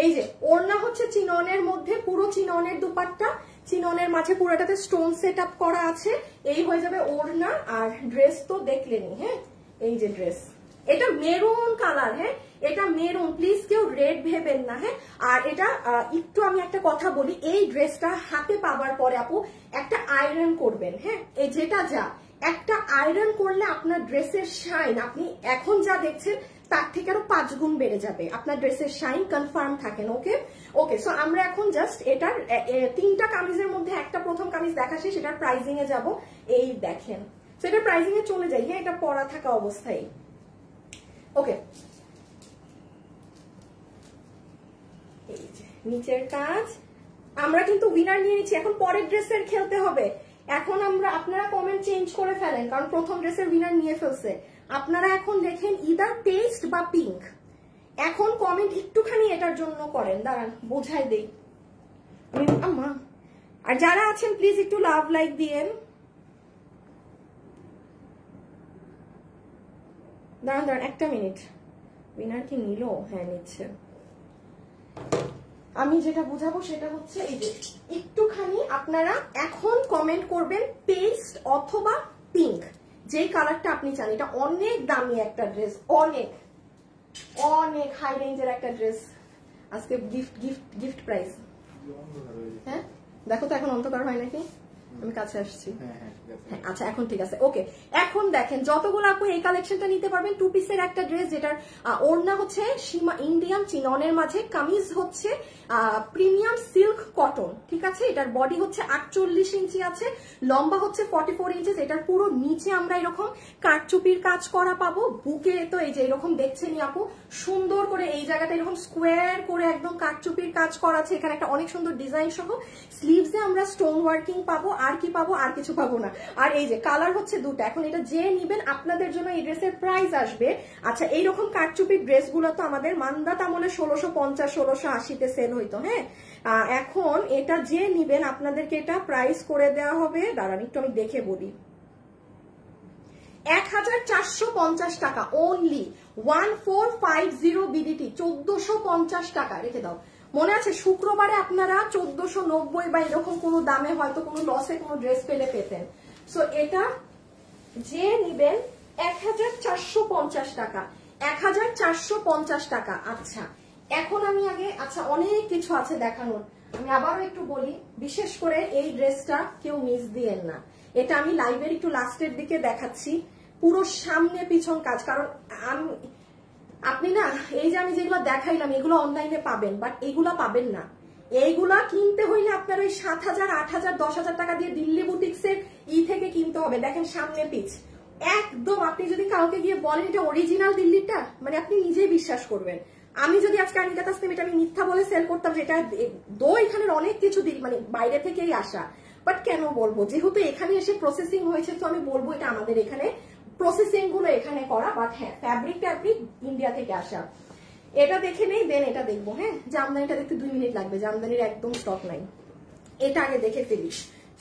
[SPEAKER 1] এই যে ওড়না হচ্ছে চিননের মধ্যে, পুরো চিননের দুপাট্টা, চিননের মাঝে পুরোটাতে স্টোন সেট আপ করা আছে। এই হয়ে যাবে ওড়না। আর ড্রেস তো দেখলেনি, হ্যাঁ এই যে ড্রেস, এটা মেরুন কালার। হ্যাঁ এটা মেরুন, প্লিজ কেউ রেড ভেবেন না। হ্যাঁ আর এটা একটু আমি একটা কথা বলি, এই ড্রেসটা হাতে পাবার পরে আপু একটা আয়রন করবেন। হ্যাঁ এই যেটা যা একটা আয়রন করলে আপনার ড্রেসের শাইন, আপনি এখন যা দেখছেন তার থেকে আরো 5 গুণ বেড়ে যাবে, আপনার ড্রেসের শাইন কনফার্ম থাকেন। ওকে ওকে সো আমরা এখন জাস্ট এটার 3টা কামিজের মধ্যে একটা প্রথম কামিজ দেখা শেষ, এটার প্রাইজিং এ যাব। এই দেখেন সো এটা প্রাইজিং এ চলে যাই। হ্যাঁ এটা পরা থাকা অবস্থায়। ওকে এই যে নিচের কাজ আমরা কিন্তু উইনার নিয়ে নিচ্ছি, এখন পরের ড্রেসের খেলতে হবে। এখন আপনারা কমেন্ট চেঞ্জ করে ফেলেন, কারণ প্রথম ড্রেসের উইনার নিয়ে ফেলছে। আপনারা এখন লেখেন ইদার পেস্ট বা পিঙ্ক। এখন কমেন্ট একটুখানি এটার জন্য করেন, দাঁড়ান বোঝাই দেই। আম্মা, আর যারা আছেন প্লিজ একটু লাভ লাইক দিয়েন। দাঁড়ান দাঁড়ান একটা মিনিট, উইনার কি নিল? হ্যাঁ নিচ্ছে। আমি যেটা বুঝাবো সেটা হচ্ছে এই যে একটুখানি আপনারা এখন কমেন্ট করবেন পেস্ট অথবা পিঙ্ক, যেই কালারটা আপনি চান। এটা অনেক দামি একটা ড্রেস, অনেক অনেক হাই রেঞ্জের একটা ড্রেস। আজকে গিফট প্রাইস। হ্যাঁ দেখো তো এখন অন্ধকার হয় নাকি, আমি কাছে আসছি। হ্যাঁ আচ্ছা এখন ঠিক আছে, ওকে। এখন দেখেন যতগুলো আপু এই কালেকশনটা নিতে পারবেন, 2 পিসের একটা ড্রেস, যেটার ওড়না হচ্ছে সীমা ইন্ডিয়ান চিননের মাঝে, কামিজ হচ্ছে প্রিমিয়াম সিল্ক কটন, ঠিক আছে। এটার বডি হচ্ছে 48 ইঞ্চি আছে, লম্বা হচ্ছে 44 ইঞ্চি। এটার পুরো নিচে আমরা এরকম কারচুপির কাজ করা পাবো। বুকে তো এই যে এরকম দেখছেনই আপু, সুন্দর করে এই জায়গাটা এরকম স্কোয়ার করে একদম কারচুপির কাজ করা আছে। এখানে একটা অনেক সুন্দর ডিজাইন সহ স্লিভসে আমরা স্টোন ওয়ার্কিং পাবো। আর কি পাবো? আর কিছু পাবো না। আর এই যে কালার হচ্ছে দুটো। এখন এটা যে নিবেন আপনাদের জন্য এই ড্রেসের প্রাইস আসবে, আচ্ছা এইরকম কারচুপির ড্রেসগুলো তো আমাদের মান্দাত আমলে 1650 1680-তে সেল হইতো, হ্যাঁ। এখন এটা যে নিবেন আপনাদেরকে এটা প্রাইস করে দেওয়া হবে, দাঁড়ান একটু আমি দেখে বলি, 1450 টাকা অনলি, 1450 বিডিটি, 1450 টাকা। রেখে দাও, মনে আছে শুক্রবারে আপনারা 1490 বা এরকম কোনো দামে হয়তো কোনো লসে কোনো ড্রেস পেলে পেতেন। সো এটা যে নিবেন 1450 টাকা, 1450 টাকা। আচ্ছা এখন আমি আগে, আচ্ছা অনেক কিছু আছে দেখানোর, আমি আবারও একটু বলি, বিশেষ করে এই ড্রেসটা কেউ মিস দিয়েন না। এটা আমি লাইভের একটু লাস্টের দিকে দেখাচ্ছি, পুরো সামনে পিছন কাজ। কারণ আপনি না এই যে আমি যেগুলো দেখাইলাম এগুলো অনলাইনে পাবেন, বাট এগুলা পাবেন না। এইগুলা কিনতে হইলে আপনার ওই 7000 8000 10,000 টাকা দিয়ে দিল্লি বুটিক্সের থেকে কিনতে হবে। দেখেন সামনে পিছ একদম, আপনি যদি কাউকে গিয়ে বলেন এটা অরিজিনাল দিল্লিটা, মানে আপনি নিজেই বিশ্বাস করবেন। আমি যদি আজকে আনিকা তাসনিম এটা আমি মিথ্যা বলে সেল করতাম, যেটা দো এখানের অনেক কিছু মানে বাইরে থেকেই আসা, বাট কেন বলবো, যেহেতু এখানে এসে প্রসেসিং হয়েছে তো আমি বলবো এটা আমাদের এখানে প্রসেসিং গুলো এখানে করা, বাট হ্যাঁ ফ্যাব্রিক ইন্ডিয়া থেকে আসা। এটা দেখে নেই, দেন এটা দেখবো। হ্যাঁ জামদানিটা দেখতে 2 মিনিট লাগবে, জামদানির একদম স্টক নাই, এটা আগে দেখে ফেলি।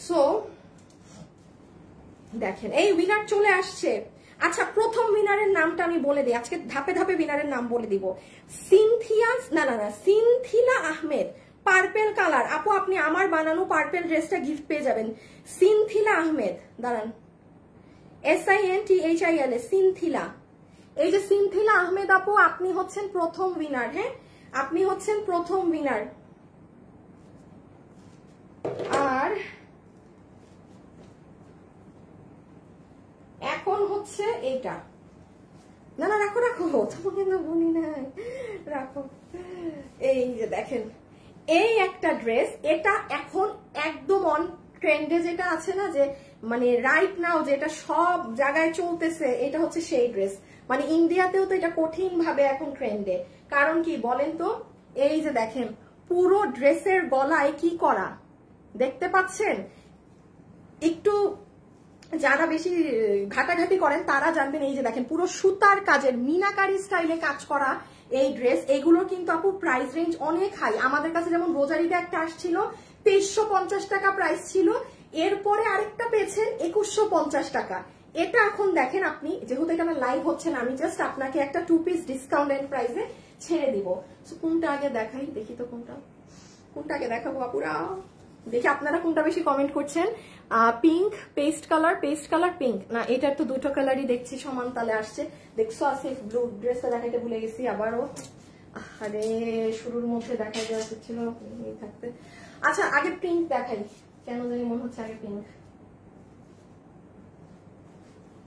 [SPEAKER 1] সো দেখেন এই উইনার চলে আসছে। আচ্ছা প্রথম উইনারের নামটা আমি বলে দিই, আজকে ধাপে ধাপে উইনারের নাম বলে দিব। সিনথিলা আহমেদ, পার্পেল কালার। আপু আপনি আমার বানানো পার্পেল ড্রেসটা গিফট পেয়ে যাবেন। সিনথিলা আহমেদ, দাঁড়ান, SINTHIL, সিনথিলা। এই যে সিনথিলা আহমেদ আপু, আপনি হচ্ছেন প্রথম উইনার। হ্যাঁ আপনি হচ্ছেন প্রথম উইনার। আর এখন হচ্ছে এইটা, না না রাখো রাখো, তোমাকে না বলি না, রাখো। এই যে দেখেন এই একটা ড্রেস, এটা এখন একদম অন ট্রেন্ডে, যেটা আছে না যে মানে রাইট নাও যেটা সব জায়গায় চলতেছে, এটা হচ্ছে সেই ড্রেস। মানে ইন্ডিয়াতেও তো এটা কঠিন ভাবে এখন ট্রেন্ডে। কারণ কি বলেন তো, এই যে দেখেন পুরো ড্রেসের গলায় কি করা দেখতে পাচ্ছেন, একটু যারা বেশি ঘাটাঘাটি করেন তারা জানবেন। এই যে দেখেন পুরো সুতার কাজের মিনাকারি স্টাইলে কাজ করা এই ড্রেস, এগুলোর কিন্তু আপু প্রাইস রেঞ্জ অনেক হাই। আমাদের কাছে যেমন রোজারিতে একটা আসছিল 2350 টাকা প্রাইস ছিল, এরপরে আরেকটা পেয়েছেন 2150 টাকা। এটা এখন দেখেন আপনি, যেহেতু এটা লাইভ হচ্ছে না, আমি জাস্ট আপনাকে একটা 2 পিস ডিসকাউন্টেড প্রাইসে ছেড়ে দিব। কোনটা আগে দেখাই, দেখি তো কোনটা আগে দেখাবো আপুরা, দেখি আপনারা কোনটা বেশি কমেন্ট করছেন। পিঙ্ক, পেস্ট কালার পিঙ্ক, না এটার তো দুটো কালারই দেখছি সমান তালে আসছে। দেখছো আসিফ, ব্লু ড্রেসটা দেখাইতে ভুলে গেছি আবারও, আরে শুরুর মধ্যে দেখা যাচ্ছিল থাকতে। আচ্ছা আগে পিঙ্ক দেখাই, কেন জানি মনে হচ্ছে আগে পিঙ্ক।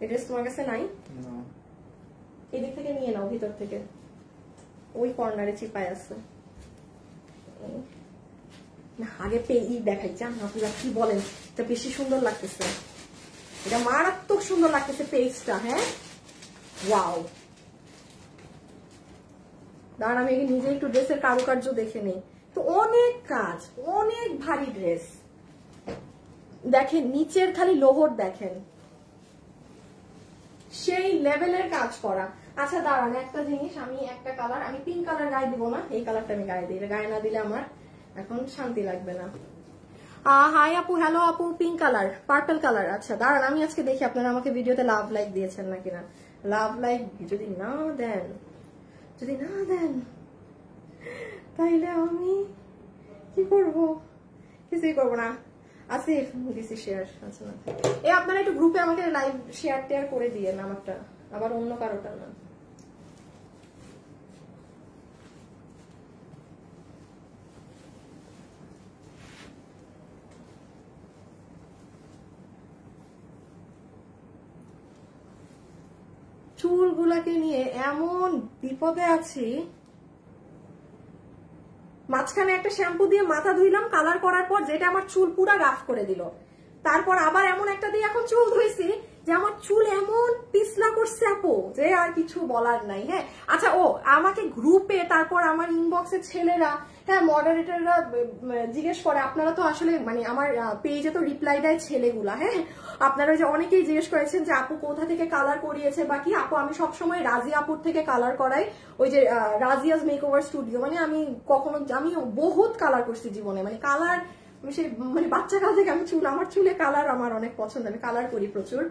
[SPEAKER 1] এই ড্রেস তোমার কাছে নাই? এদিক থেকে নিয়ে নাও, ভিতর থেকে ওই কর্নারে চিপায় আছে। আগে দেখাই চান আপনারা কি বলেন, এটা বেশি সুন্দর লাগতেছে, এটা মারাত্মক সুন্দর লাগতেছে পেজটা। হ্যাঁ ওয়াও, দাঁড়ান আমি নিজে একটু ড্রেসের কারুকার্য দেখে নেই। তো অনেক কাজ, অনেক ভারী ড্রেস, দেখেন নিচের খালি লোহর দেখেন, সেই লেভেলের কাজ করা। আচ্ছা দাঁড়ান, একটা জিনিস, আমি একটা কালার, আমি পিঙ্ক কালার গায়ে দিব না, এই কালারটা আমি গায়ে দিই, গায়ে না দিলে আমার এখন শান্তি লাগবে না। হাই আপু, হ্যালো আপু, পিঙ্ক কালার, পার্পল কালার। আচ্ছা দাঁড়ান, আমি আজকে দেখি আপনারা আমাকে ভিডিওতে লাভ লাইক দিয়েছেন নাকি না। লাভ লাইক যদি না দেন, তাইলে আমি কি করব? কিছুই করবো না। আসিফ দিছি শেয়ার। আচ্ছা না, এই আপনারা একটু গ্রুপে আমাকে লাইভ শেয়ার টেয়ার করে দিয়ে না, আমারটা আবার অন্য কারোটা না। চুলগুলাকে নিয়ে এমন বিপদে আছি, মাঝখানে একটা শ্যাম্পু দিয়ে মাথা ধুইলাম কালার করার পর, যেটা আমার চুল পুরা রাফ করে দিল। তারপর আবার এমন একটা দিয়ে এখন চুল ধুইছি যে আমার চুল এমন পিছলা করছে আপু, যে আর কিছু বলার নাই। হ্যাঁ আচ্ছা, ও আমাকে গ্রুপে, তারপর আমার ইনবক্সে ছেলেরা, হ্যাঁ মডারেটররা জিজ্ঞেস করে, আপনারা তো আসলে মানে আমার পেজে তো রিপ্লাই দেয় ছেলেগুলা। হ্যাঁ আপনারা যে অনেকেই জিজ্ঞেস করেছেন যে আপু কোথা থেকে কালার করিয়েছে বা কি। আপু আমি সবসময় রাজি আপুর থেকে কালার করাই, ওই যে রাজিয়াস মেকওভার স্টুডিও। মানে আমি বহুত কালার করছি জীবনে, মানে কালার সে মানে বাচ্চা কাল থেকে আমি আমার চুলে কালার আমার অনেক পছন্দ, আমি কালার করি প্রচুর।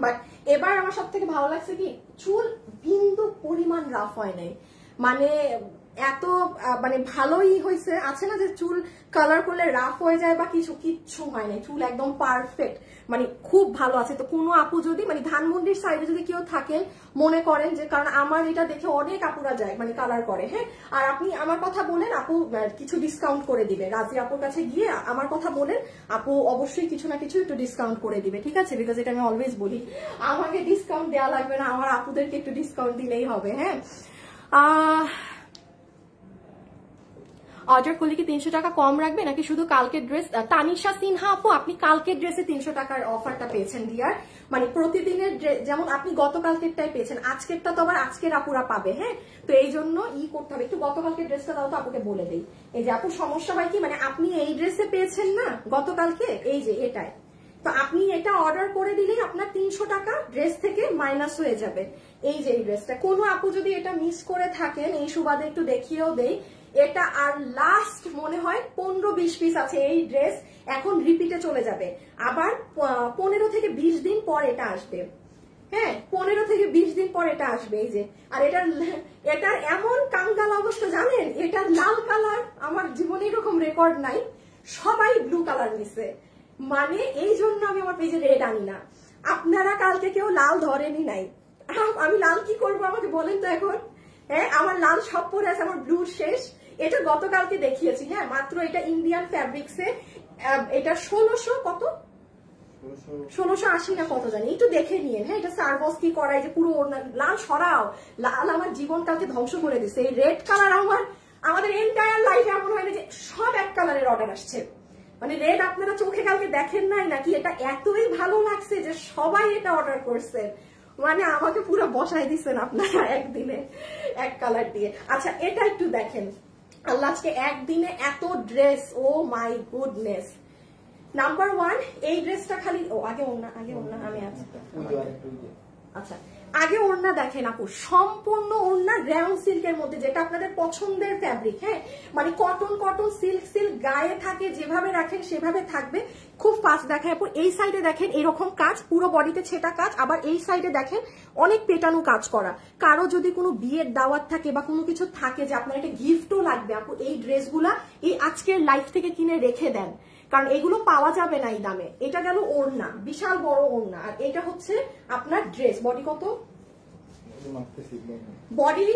[SPEAKER 1] বাট এবার আমার সব থেকে ভালো লাগছে কি, চুল বিন্দু পরিমাণ রাফ হয় নাই, মানে এত মানে ভালোই হয়েছে। আছে না যে চুল কালার করলে রাফ হয়ে যায় বা কিচ্ছু হয় না, চুল একদম পারফেক্ট, মানে খুব ভালো আছে। তো কোনো আপু যদি মানে ধানমন্ডির সাইডে যদি কেউ থাকেন, মনে করেন যে, কারণ আমার এটা দেখে অনেক আপুরা যায় মানে কালার করে, হ্যাঁ, আর আপনি আমার কথা বলেন, আপু কিছু ডিসকাউন্ট করে দিবে। রাজি আপুর কাছে গিয়ে আমার কথা বলেন, আপু অবশ্যই কিছু না কিছু একটু ডিসকাউন্ট করে দিবে, ঠিক আছে? বিকজ এটা আমি অলওয়েজ বলি, আমাকে ডিসকাউন্ট দেওয়া লাগবে না, আমার আপুদেরকে একটু ডিসকাউন্ট দিলেই হবে। হ্যাঁ অর্ডার করলে কি 300 টাকা কম রাখবে নাকি শুধু কালকের ড্রেস? তানিশা সিনহা আপু, আপনি কালকের ড্রেসে 300 টাকার অফারটা পেয়েছেন ডিয়ার, মানে প্রতিদিনের যেমন আপনি গতকালকেরটাই পেয়েছেন, আজকেরটা তো আবার আজকের আপুরা পাবে। হ্যাঁ তো এই জন্য করতে হবে, একটু গতকালকের ড্রেসটা দাও তো আপুকে বলে দেই। এই যে আপুর সমস্যা হয় কি, মানে আপনি এই ড্রেসে পেয়েছেন না গতকালকে, এই যে এটাই, তো আপনি এটা অর্ডার করে দিলেই আপনার 300 টাকা ড্রেস থেকে মাইনাস হয়ে যাবে। এই যে এই ড্রেসটা, কোনো আপু যদি এটা মিস করে থাকেন, এই সুবাদে একটু দেখিয়েও দেই, এটা আর লাস্ট মনে হয় 15-20 পিস আছে এই ড্রেস, এখন রিপিটে চলে যাবে, আবার 15 থেকে 20 দিন পর এটা আসবে। হ্যাঁ 15 থেকে 20 দিন পর এটা আসবে। এই যে, আর এটার এমন কাঙ্গাল অবস্থা জানেন, এটার লাল কালার আমার জীবনে এরকম রেকর্ড নাই, সবাই ব্লু কালার নিছে, মানে এই জন্য আমি আমার পেজে রেড আনি না। আপনারা কালকে কেউ লাল ধরেনি নাই, আমি লাল কি করব আমাকে বলেন তো এখন? হ্যাঁ আমার লাল সব পরে আছে, আমার ব্লু শেষ। এটা গতকালকে দেখিয়েছি, হ্যাঁ মাত্র, এটা ইন্ডিয়ান ফ্যাব্রিক্সে, এটা 1600 কত, 1680 না কত জানি, একটু দেখে নিয়ে। হ্যাঁ এটা সার্ভস কি করাই, যে পুরো লাল সরাও, লাল আমার জীবনটাকে ধ্বংস করে দিচ্ছে। এই রেড কালার আমাদের এন্টায়ার লাইফে এমন হয় না যে সব এক কালারের অর্ডার আসছে, মানে রেড আপনারা চোখে কালকে দেখেন নাই নাকি? এটা এতই ভালো লাগছে যে সবাই এটা অর্ডার করছে, মানে আমাকে পুরো বসাই দিচ্ছেন আপনারা একদিনে এক কালার দিয়ে। আচ্ছা এটা একটু দেখেন, আল্লাহ আজকে একদিনে এত dress, oh my goodness. Number 1 এই ড্রেসটা খালি, আগে ওড়না আমি আচ্ছা আগে ওড়না দেখেন আপু, সম্পূর্ণ ওড়না রেয়ন সিল্কের মধ্যে, যেটা আপনাদের পছন্দের ফ্যাব্রিক। হ্যাঁ মানে কটন সিল্ক গায়ে থাকে, যেভাবে রাখেন সেভাবে থাকবে, খুব ফাস্ট দেখায় আপু। এই সাইডে দেখেন এরকম কাজ, পুরো বডিতে ছেটা কাজ, আবার এই সাইডে দেখেন অনেক পেটানো কাজ করা। কারো যদি কোনো বিয়ের দাওয়াত থাকে বা কোনো কিছু থাকে যে আপনার একটা গিফটও লাগবে, আপু এই ড্রেসগুলা এই আজকের লাইফ থেকে কিনে রেখে দেন, কারণ এগুলো পাওয়া যাবে না এই দামে। এটা গেল ওড়না, বিশাল বড় ওড়না, আর এটা হচ্ছে আপনার ড্রেস। বডি কত? বডি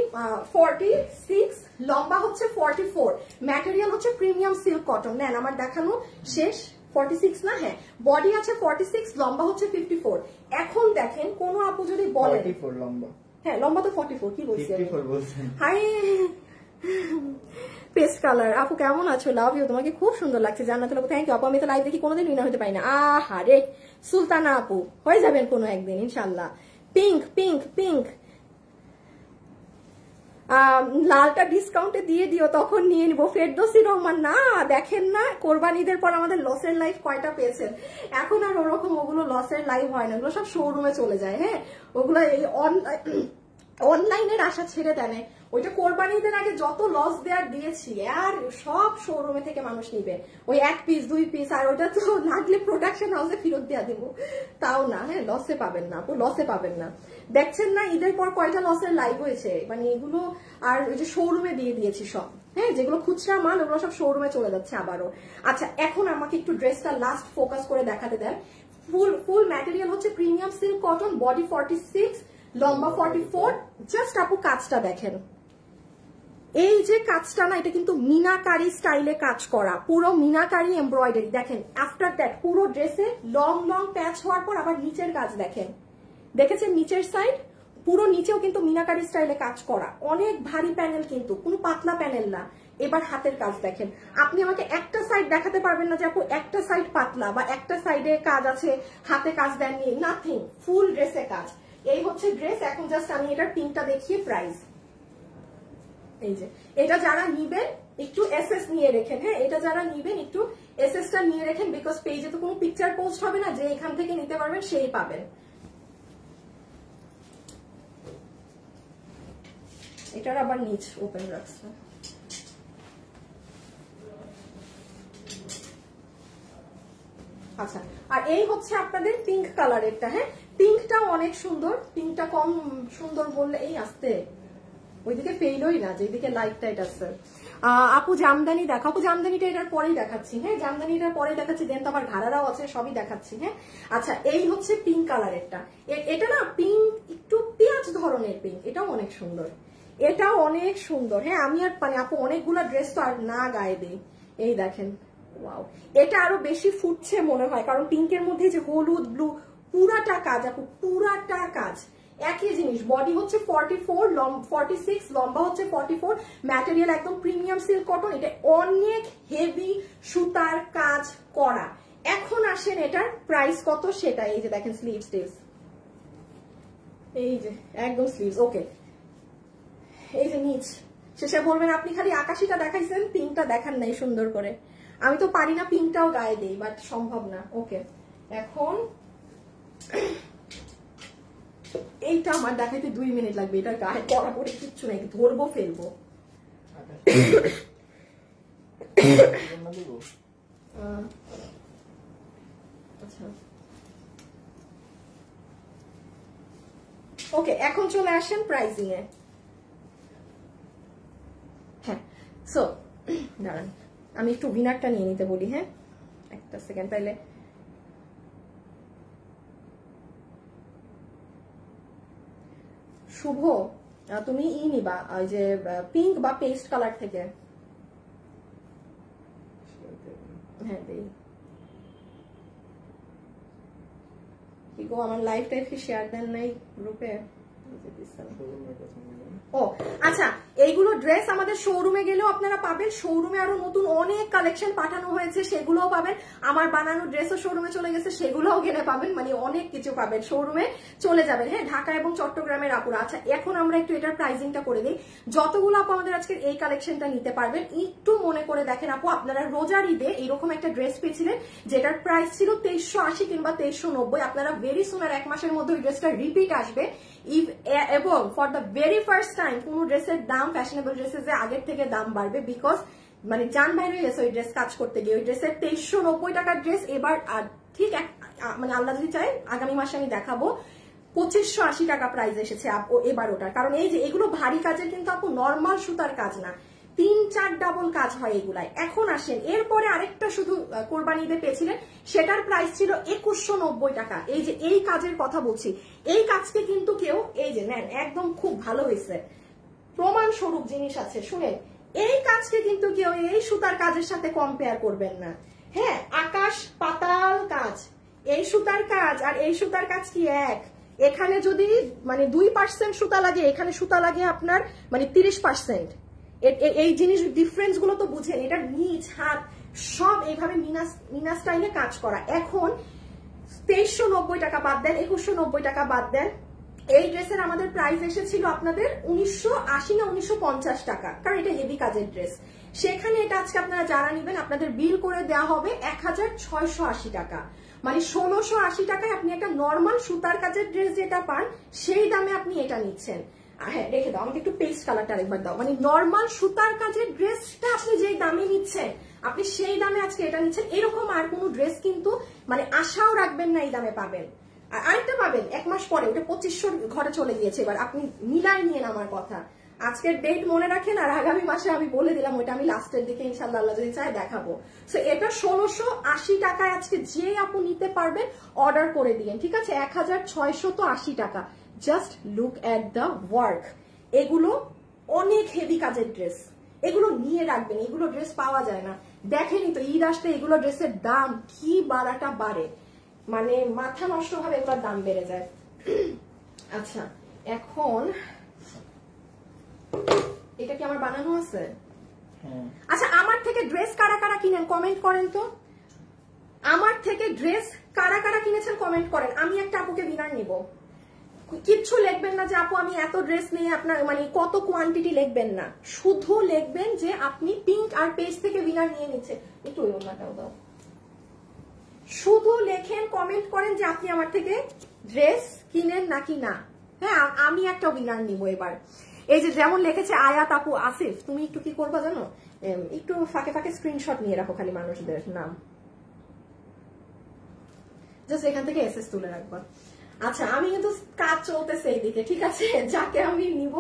[SPEAKER 1] 46, লম্বা হচ্ছে 44, ম্যাটেরিয়াল হচ্ছে প্রিমিয়াম সিল্ক কটন। নেন আমার দেখানো শেষ, 46 না, হ্যাঁ বডি আছে 46, লম্বা হচ্ছে 54। এখন দেখেন কোন আপু যদি বলেন লম্বা, হ্যাঁ লম্বা তো 44, কি বলছি হাই পেস্ট কালার। আপু কেমন আছো? লাভ ইউ, তোমাকে খুব সুন্দর লাগছে, জান্নাতুল আপু থ্যাংক ইউ আপু। আমি তো লাইভ দেখি কোনোদিন উইনার হতে পারি না, আহা রে সুলতানা আপু, হয়ে যাবেন কোনো একদিন ইনশাল্লাহ। পিঙ্ক লালটা ডিসকাউন্টে দিয়ে দিও, তখন নিয়ে নিবো। ফেরদৌসী রহমান, না দেখেন না কোরবানিদের পর আমাদের লসের লাইফ কয়টা পেয়েছেন, এখন আর ওরকম ওগুলো লসের লাইফ হয় না, ওগুলো সব শোরুমে চলে যায়। হ্যাঁ, ওগুলো এই অনলাইনের আশা ছেড়ে দেন, ওইটা কোরবানিদের আগে যত লস দেওয়ার দিয়েছি আর সব শোরুমে থেকে মানুষ নিবে, ওই 1 পিস 2 পিস, আর ওইটা তো লাগলে প্রোডাকশন হাউসে ফেরত দেওয়া দিব, তাও না। হ্যাঁ, লসে পাবেন না আপু, লসে পাবেন না। দেখছেন না ঈদের পর কয়টা লসের লাইভ হয়েছে, মানে এগুলো আর ওই যে শোরুমে দিয়ে দিয়েছি সব। হ্যাঁ, যেগুলো খুচরা মাল ওগুলো সব শোরুমে চলে যাচ্ছে আবারও। আচ্ছা, এখন আমাকে একটু ড্রেসটা লাস্ট ফোকাস করে দেখাতে দেন। ফুল ম্যাটেরিয়াল হচ্ছে প্রিমিয়াম সিল্ক কটন, বডি 46, লম্বা 44। জাস্ট আপু কাজটা দেখেন, এই যে কাজটা না, এটা কিন্তু মিনাকারি স্টাইলে কাজ করা, পুরো মিনাকারি এমব্রয়ডারি। দেখেন আফটার দ্যাট পুরো ড্রেসে লং লং প্যাচ হওয়ার পর আবার নিচের কাজ দেখেন, দেখেছেন নিচের সাইড পুরো নিচেও কিন্তু মিনাকারি স্টাইলে কাজ করা, অনেক ভারী প্যানেল কিন্তু, কোনো পাতলা প্যানেল না। এবার হাতের কাজ দেখেন, আপনি আমাকে একটা সাইড দেখাতে পারবেন না যে আপু একটা সাইড পাতলা বা একটা সাইডে কাজ আছে, হাতে কাজ দেননি, নাথিং, ফুল ড্রেসে কাজ। এই হচ্ছে ড্রেস। এখন জাস্ট আমি এটার পিনটা দেখিয়ে প্রাইস, এই যে এটা যারা নিবেন একটু এসএস নিয়ে রেখেন। হ্যাঁ, এটা যারা নিবেন একটু এসএসটা নিয়ে রেখেন, বিকজ পেজে তো কোনো পিকচার পোস্ট হবে না, যে এখান থেকে নিতে পারবেন সেই পাবেন। এটার আবার নিচ ওপেন রাখছে। আচ্ছা, আর এই হচ্ছে আপনাদের পিঙ্ক কালারেরটা। হ্যাঁ, পিঙ্কটাও অনেক সুন্দর, পিঙ্কটা কম সুন্দর বললে এই আসতে ওইদিকে ফেইলই না, যেদিকে লাইট টাইট আছে। আপু জামদানি দেখো, আপু জামদানিটা এটার পরেই দেখাচ্ছি। হ্যাঁ, জামদানিটার পরে দেখাচ্ছি, দেন তো আবার ঘাড়ারাও আছে, সবই দেখাচ্ছি। হ্যাঁ, আচ্ছা, এই হচ্ছে পিঙ্ক কালারেরটা। এটা না পিঙ্ক, একটু পেঁয়াজ ধরনের পিঙ্ক, এটাও অনেক সুন্দর, এটাও অনেক সুন্দর। হ্যাঁ, আমি আর মানে আপু অনেকগুলো ড্রেস তো আর না গায়ে দিই। এই দেখেন, ওয়াও, এটা আরো বেশি ফুটছে মনে হয়, কারণ পিঙ্কের মধ্যে যে হলুদ ব্লু পুরাটা কাজ আপু, পুরাটা কাজ একই জিনিস। বডি হচ্ছে 46, লম্বা হচ্ছে 44, ম্যাটেরিয়াল একদম প্রিমিয়াম সিল্ক কটন, এটা অনেক হেভি সুতার কাজ করা। এখন আসেন এটার প্রাইস কত সেটা, এই যে দেখেন স্লিভস, এই যে একদম স্লিভস। ওকে, এই যে নিচ, শেষে বলবেন আপনি খালি আকাশিটা দেখাইছেন, পিঙ্কটা দেখান নাই সুন্দর করে। আমি তো পারি না পিঙ্কটাও গায়ে দেই, বাট সম্ভব না। ওকে, এখন এইটা আমার দেখাইতে 2 মিনিট লাগবে, এটার গায়ে পড়া পড়ে কিচ্ছু নেই, ধরবো ফেলবো। আচ্ছা, ওকে, এখন চলে আসেন প্রাইসিং এ। হ্যাঁ, সো দাঁড়ান আমি একটু উইনারটা নিয়ে নিতে বলি। হ্যাঁ, একটা সেকেন্ড। তাইলে শুভ, তুমি নিবা ওই যে পিঙ্ক বা পেস্ট কালার থেকে। হ্যাঁ, কি গো, আমার লাইফ টাইফ কি শেয়ার দেন নাই গ্রুপে? ও আচ্ছা, এইগুলো ড্রেস আমাদের শোরুমে গেলেও আপনারা পাবেন। শোরুমে আরো নতুন অনেক কালেকশন পাঠানো হয়েছে, সেগুলোও পাবেন। আমার বানানো ড্রেসও শোরুমে চলে গেছে, সেগুলোও গেলে পাবেন। মানে অনেক কিছু পাবেন, শোরুমে চলে যাবেন। হ্যাঁ, ঢাকা এবং চট্টগ্রামের আপুরা। আচ্ছা, এখন আমরা একটু এটার প্রাইসিংটা করে দিই। যতগুলো আপু আমাদের আজকের এই কালেকশনটা নিতে পারবেন, একটু মনে করে দেখেন আপু, আপনারা রোজার ঈদে এইরকম একটা ড্রেস পেয়েছিলেন যেটার প্রাইস ছিল 2380 কিংবা 2390। আপনারা ভেরি সুন আর 1 মাসের মধ্যে ওই ড্রেসটা রিপিট আসবে। এবং for the very first time কোন ড্রেসের দাম, ফ্যাশনেবল ড্রেসের আগের থেকে দাম বাড়বে, বিকজ মানে জান বাইরে হয়ে গেছে ওই ড্রেস কাজ করতে গিয়ে। ওই ড্রেসের 2390 টাকার ড্রেস এবার ঠিক মানে আল্লাহ যদি চাই আগামী মাসে আমি দেখাবো 2580 টাকা প্রাইস এসেছে এবার ওটার। কারণ এই যে এগুলো ভারী কাজের কিন্তু আপু, নর্মাল সুতার কাজ না, 3-4 ডাবল কাজ হয় এগুলাই। এখন আসেন এরপরে আরেকটা শুধু কোরবানি ঈদে পেয়েছিলেন, সেটার প্রাইস ছিল 2190 টাকা। এই যে এই কাজের কথা বলছি, এই কাজকে কিন্তু কেউ এই যে নেন, একদম খুব ভালো হয়েছে, প্রমাণ স্বরূপ জিনিস আছে শুনেন। এই কাজকে কিন্তু কেউ এই সুতার কাজের সাথে কম্পেয়ার করবেন না। হ্যাঁ, আকাশ পাতাল কাজ, এই সুতার কাজ আর এই সুতার কাজ কি এক? এখানে যদি মানে 2% সুতা লাগে, এখানে সুতা লাগে আপনার মানে 30%। এই জিনিস ডিফারেন্স গুলো তো বুঝেন। এটা নিচ হাত সব এইভাবে মিনা স্টাইলে কাজ করা। এখন 2390 টাকা বাদ দেন, 2190 টাকা বাদ দেন, এই ড্রেসের আমাদের প্রাইস এসেছিল আপনাদের 1980 না 1950 টাকা, কারণ এটা হেভি কাজের ড্রেস। সেখানে এটা আজকে আপনারা যারা নেবেন আপনাদের বিল করে দেওয়া হবে 1680 টাকা, মানে 1680 টাকায় আপনি একটা নর্মাল সুতার কাজের ড্রেস যেটা পান সেই দামে আপনি এটা নিচ্ছেন। হ্যাঁ রেখে দাও, আমাকে একটু পেস্ট কালারটা আরেকবার দাও। মানে নর্মাল সুতার কাজের ড্রেসটা আপনি যেই দামে নিচ্ছেন আপনি সেই দামে আজকে এটা নিচ্ছেন। এরকম আর কোনো ড্রেস কিন্তু মানে আশাও রাখবেন না এই দামে পাবেন। আর আরেকটা পাবেন 1 মাস পরে, ওটা 2500 ঘরে চলে গিয়েছে। এবার আপনি মিলাই নিয়েন আমার কথা, আজকের ডেট মনে রাখেন, আর আগামী মাসে আমি বলে দিলাম ওটা আমি লাস্টের দিকে ইনশাআল্লাহ আল্লাহ যদি চায় দেখাবো। সো এটা 1680 টাকায় আজকে যে আপু নিতে পারবেন অর্ডার করে দিয়েন, ঠিক আছে? 1680 টাকা। Just look at the work. এগুলো অনেক হেভি কাজের ড্রেস, এগুলো নিয়ে রাখবেন, এগুলো ড্রেস পাওয়া যায় না। দেখেনি তো ঈদ আসলে এগুলো ড্রেসের দাম কি বাড়াটা বাড়ে, মানে মাথা নষ্ট ভাবে এগুলোর দাম বেড়ে যায়। আচ্ছা এখন এটা কি আমার বানানো আছে? আচ্ছা আমার থেকে ড্রেস কারা কারা কিনেন কমেন্ট করেন তো। আমার থেকে ড্রেস কারা কারা কিনেছেন কমেন্ট করেন। আমি একটা আপুকে উইনার নিব। কিচ্ছু লিখবেন না যে আপু আমি এত ড্রেস নিয়ে আপনার মানে কত কোয়ান্টিটি লিখবেন না, শুধু লিখবেন যে আপনি পিঙ্ক আর পেজ থেকে উইনার নিয়ে নিচ্ছে। একটু ওই ওনাটাও দাও। শুধু লেখেন, কমেন্ট করেন যে আপনি আমার থেকে ড্রেস কিনেন নাকি না। হ্যাঁ আমি একটা উইনার নিব এবার। এই যে যেমন লিখেছে আয়াত আপু আসিফ, তুমি একটু কি করবা জানো, একটু ফাঁকে ফাঁকে স্ক্রিনশট নিয়ে রাখো খালি মানুষদের নাম, জাস্ট এখান থেকে এসএস তুলে রাখবা। আচ্ছা আমি কিন্তু কাজ চলতেছে এইদিকে, ঠিক আছে? যাকে আমি নিব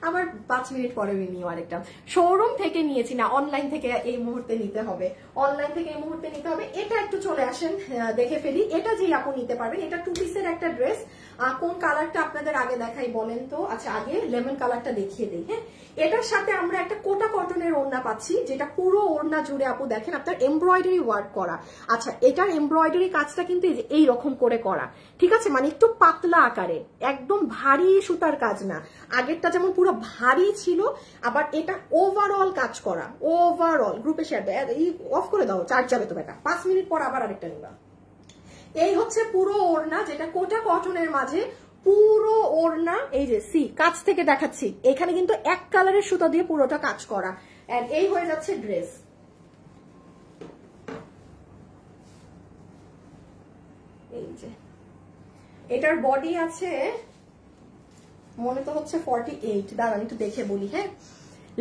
[SPEAKER 1] আমার 5 মিনিট পরে নিও আরেকটা। শোরুম থেকে নিয়েছি না, অনলাইন থেকে এই মুহূর্তে নিতে হবে, অনলাইন থেকে এই মুহূর্তে নিতে হবে। এটা একটু চলে আসেন দেখে ফেলি। এটা যেই আপু নিতে পারবেন, এটা 2 পিসের একটা ড্রেস। কোন কালারটা আপনাদের আগে দেখাই বলেন তো? আচ্ছা আগে লেমন কালারটা দেখিয়ে দিই। হ্যাঁ এটার সাথে আমরা একটা কোটা কটনের ওড়না পাচ্ছি, যেটা পুরো ওড়না জুড়ে আপু দেখেন আপনার এমব্রয়ডারি ওয়ার্ক করা। আচ্ছা এটার এমব্রয়ডারি কাজটা কিন্তু এই রকম করে করা, ঠিক আছে? মানে একটু পাতলা আকারে, একদম ভারী সুতার কাজ না। আগেরটা যেমন পুরো ভারী ছিল, আবার এটা ওভারঅল কাজ করা। ওভারঅল গ্রুপে শেয়ার দেয়, অফ করে দাও, চার্জ যাবে তো বেটা। 5 মিনিট পর আবার আরেকটা নিবা। এই হচ্ছে পুরো ওড়না, যেটা কোটা কটনের মাঝে পুরো ওড়না। এই যে সি কাছ থেকে দেখাচ্ছি, এখানে কিন্তু এক কালারের সুতা দিয়ে পুরোটা কাজ করা। এন্ড এই হয়ে যাচ্ছে ড্রেস। এই যে এটার বডি আছে মনে তো হচ্ছে 48, দাঁড়ান একটু দেখে বলি। হ্যাঁ